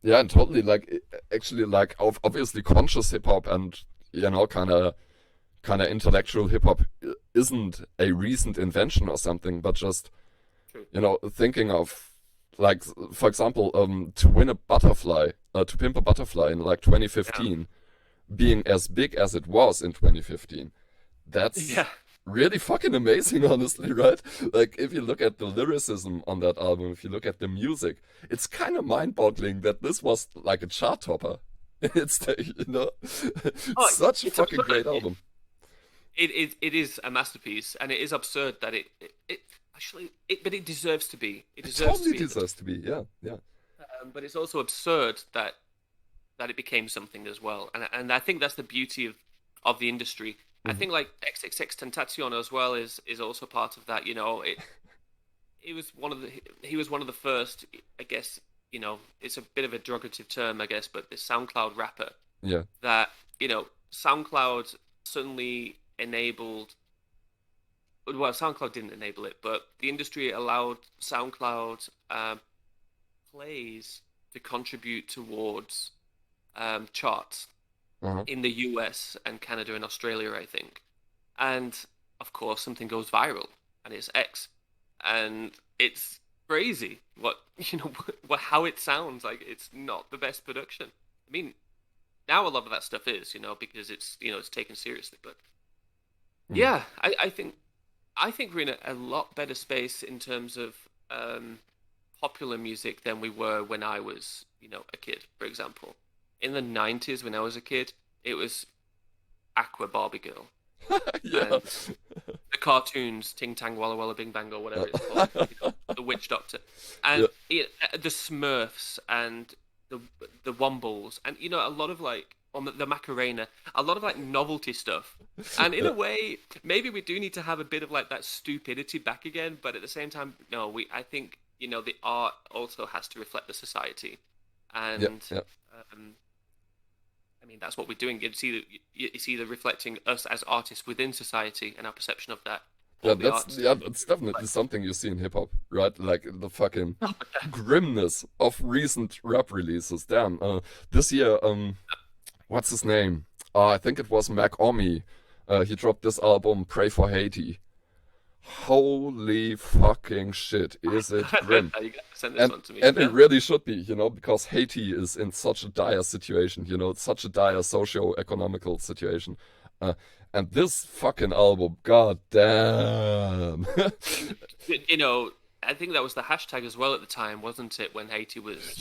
Yeah, and totally, like, actually, like, obviously conscious hip hop and kind of intellectual hip hop isn't a recent invention or something, but just thinking of, like, for example, to Pimp a Butterfly in like 2015, being as big as it was in 2015, that's really fucking amazing, honestly, right? Like, if you look at the lyricism on that album, if you look at the music, it's kind of mind-boggling that this was like a chart topper. It's such a fucking great album. It is a masterpiece, and it is absurd that but it deserves to be. It totally deserves to be. Yeah. But it's also absurd that that it became something as well. And I think that's the beauty of the industry. I think like XXX Tentacion as well is also part of that. You know, he was one of the first, I guess. You know, it's a bit of a derogative term, I guess, but this SoundCloud rapper. Yeah. That, you know, SoundCloud suddenly enabled. Well, SoundCloud didn't enable it, but the industry allowed SoundCloud plays to contribute towards charts in the US and Canada and Australia, I think. And of course, something goes viral, and it's X, and it's crazy how it sounds. Like, it's not the best production. I mean, now a lot of that stuff is, because it's it's taken seriously. But yeah, I think we're in a lot better space in terms of popular music than we were when I was, a kid, for example. In the 90s, when I was a kid, it was Aqua Barbie Girl. Yeah. And the cartoons, Ting Tang Walla Walla Bing Bang, or whatever it's called, the Witch Doctor. And the Smurfs and the Wombles. And, a lot of, like, on the Macarena, a lot of, like, novelty stuff. And in a way, maybe we do need to have a bit of, like, that stupidity back again. But at the same time, no, I think, the art also has to reflect the society. And I mean, that's what we're doing. It's either reflecting us as artists within society and our perception of that. That's definitely something you see in hip hop, right? Like the fucking grimness of recent rap releases. Damn, this year, what's his name? I think it was Mac Omi. He dropped this album, Pray for Haiti. Holy fucking shit, is it grim? You gotta send this one to me. And it really should be, because Haiti is in such a dire situation, such a dire socio-economical situation. And this fucking album, god damn. I think that was the hashtag as well at the time, wasn't it, when Haiti was...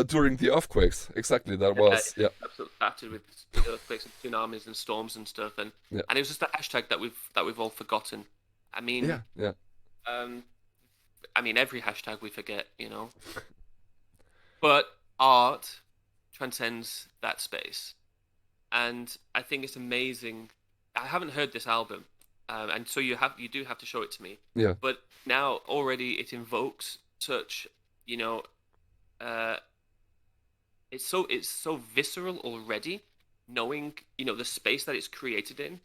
during the earthquakes, exactly, that was, absolutely battered with earthquakes and tsunamis and storms and stuff, and it was just the hashtag that we've all forgotten. I mean, every hashtag we forget, But art transcends that space, and I think it's amazing. I haven't heard this album, and so you do have to show it to me. Yeah. But now already it invokes such, it's so visceral already, knowing the space that it's created in.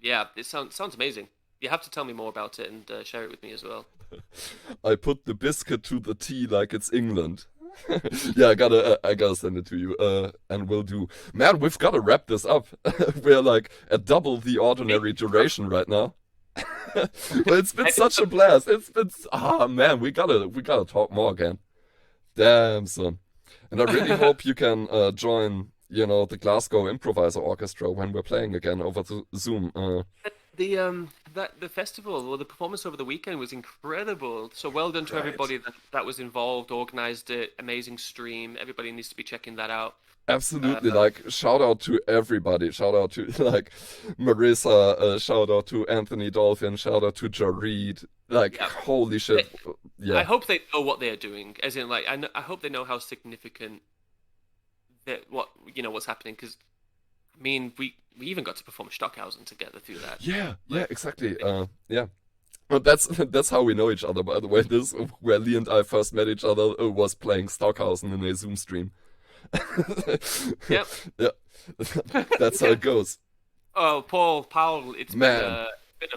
Yeah, it sounds amazing. You have to tell me more about it and share it with me as well. I put the biscuit to the tea like it's England. Yeah, I gotta send it to you, and we'll do. Man, we've gotta wrap this up. We're like at double the ordinary duration right now. But it's been such a blast. It's been man, we gotta talk more again. Damn, son. And I really hope you can join. The Glasgow Improviser Orchestra when we're playing again over Zoom. The festival or the performance over the weekend was incredible. So well done to everybody that was involved, organized it. Amazing stream. Everybody needs to be checking that out. Absolutely. Shout out to everybody. Shout out to Marissa. Shout out to Anthony Dolphin. Shout out to Jareed. Holy shit. I hope they know what they're doing. As in, I hope they know how significant what's happening, because I mean we even got to perform Stockhausen together through that. Yeah, exactly. Well, that's how we know each other, by the way. This where Lee and I first met each other was playing Stockhausen in a Zoom stream. Yep. Yeah. That's how it goes. Oh, Paul, it's been a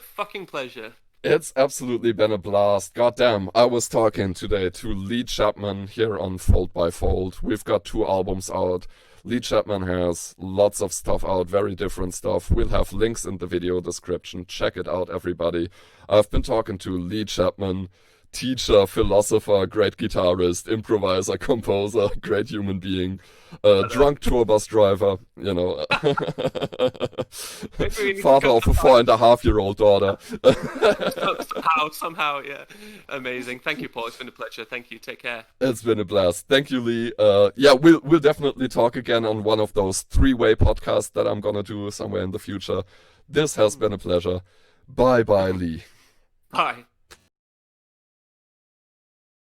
fucking pleasure. It's absolutely been a blast. Goddamn, I was talking today to Lee Chapman here on Fold by Fold. We've got 2 albums out. Lee Chapman has lots of stuff out, very different stuff. We'll have links in the video description. Check it out, everybody. I've been talking to Lee Chapman, teacher, philosopher, great guitarist, improviser, composer, great human being, drunk tour bus driver, father of a 4.5-year-old daughter. somehow, yeah. Amazing. Thank you, Paul. It's been a pleasure. Thank you. Take care. It's been a blast. Thank you, Lee. We'll definitely talk again on one of those 3-way podcasts that I'm gonna do somewhere in the future. This has been a pleasure. Bye, Lee. Bye.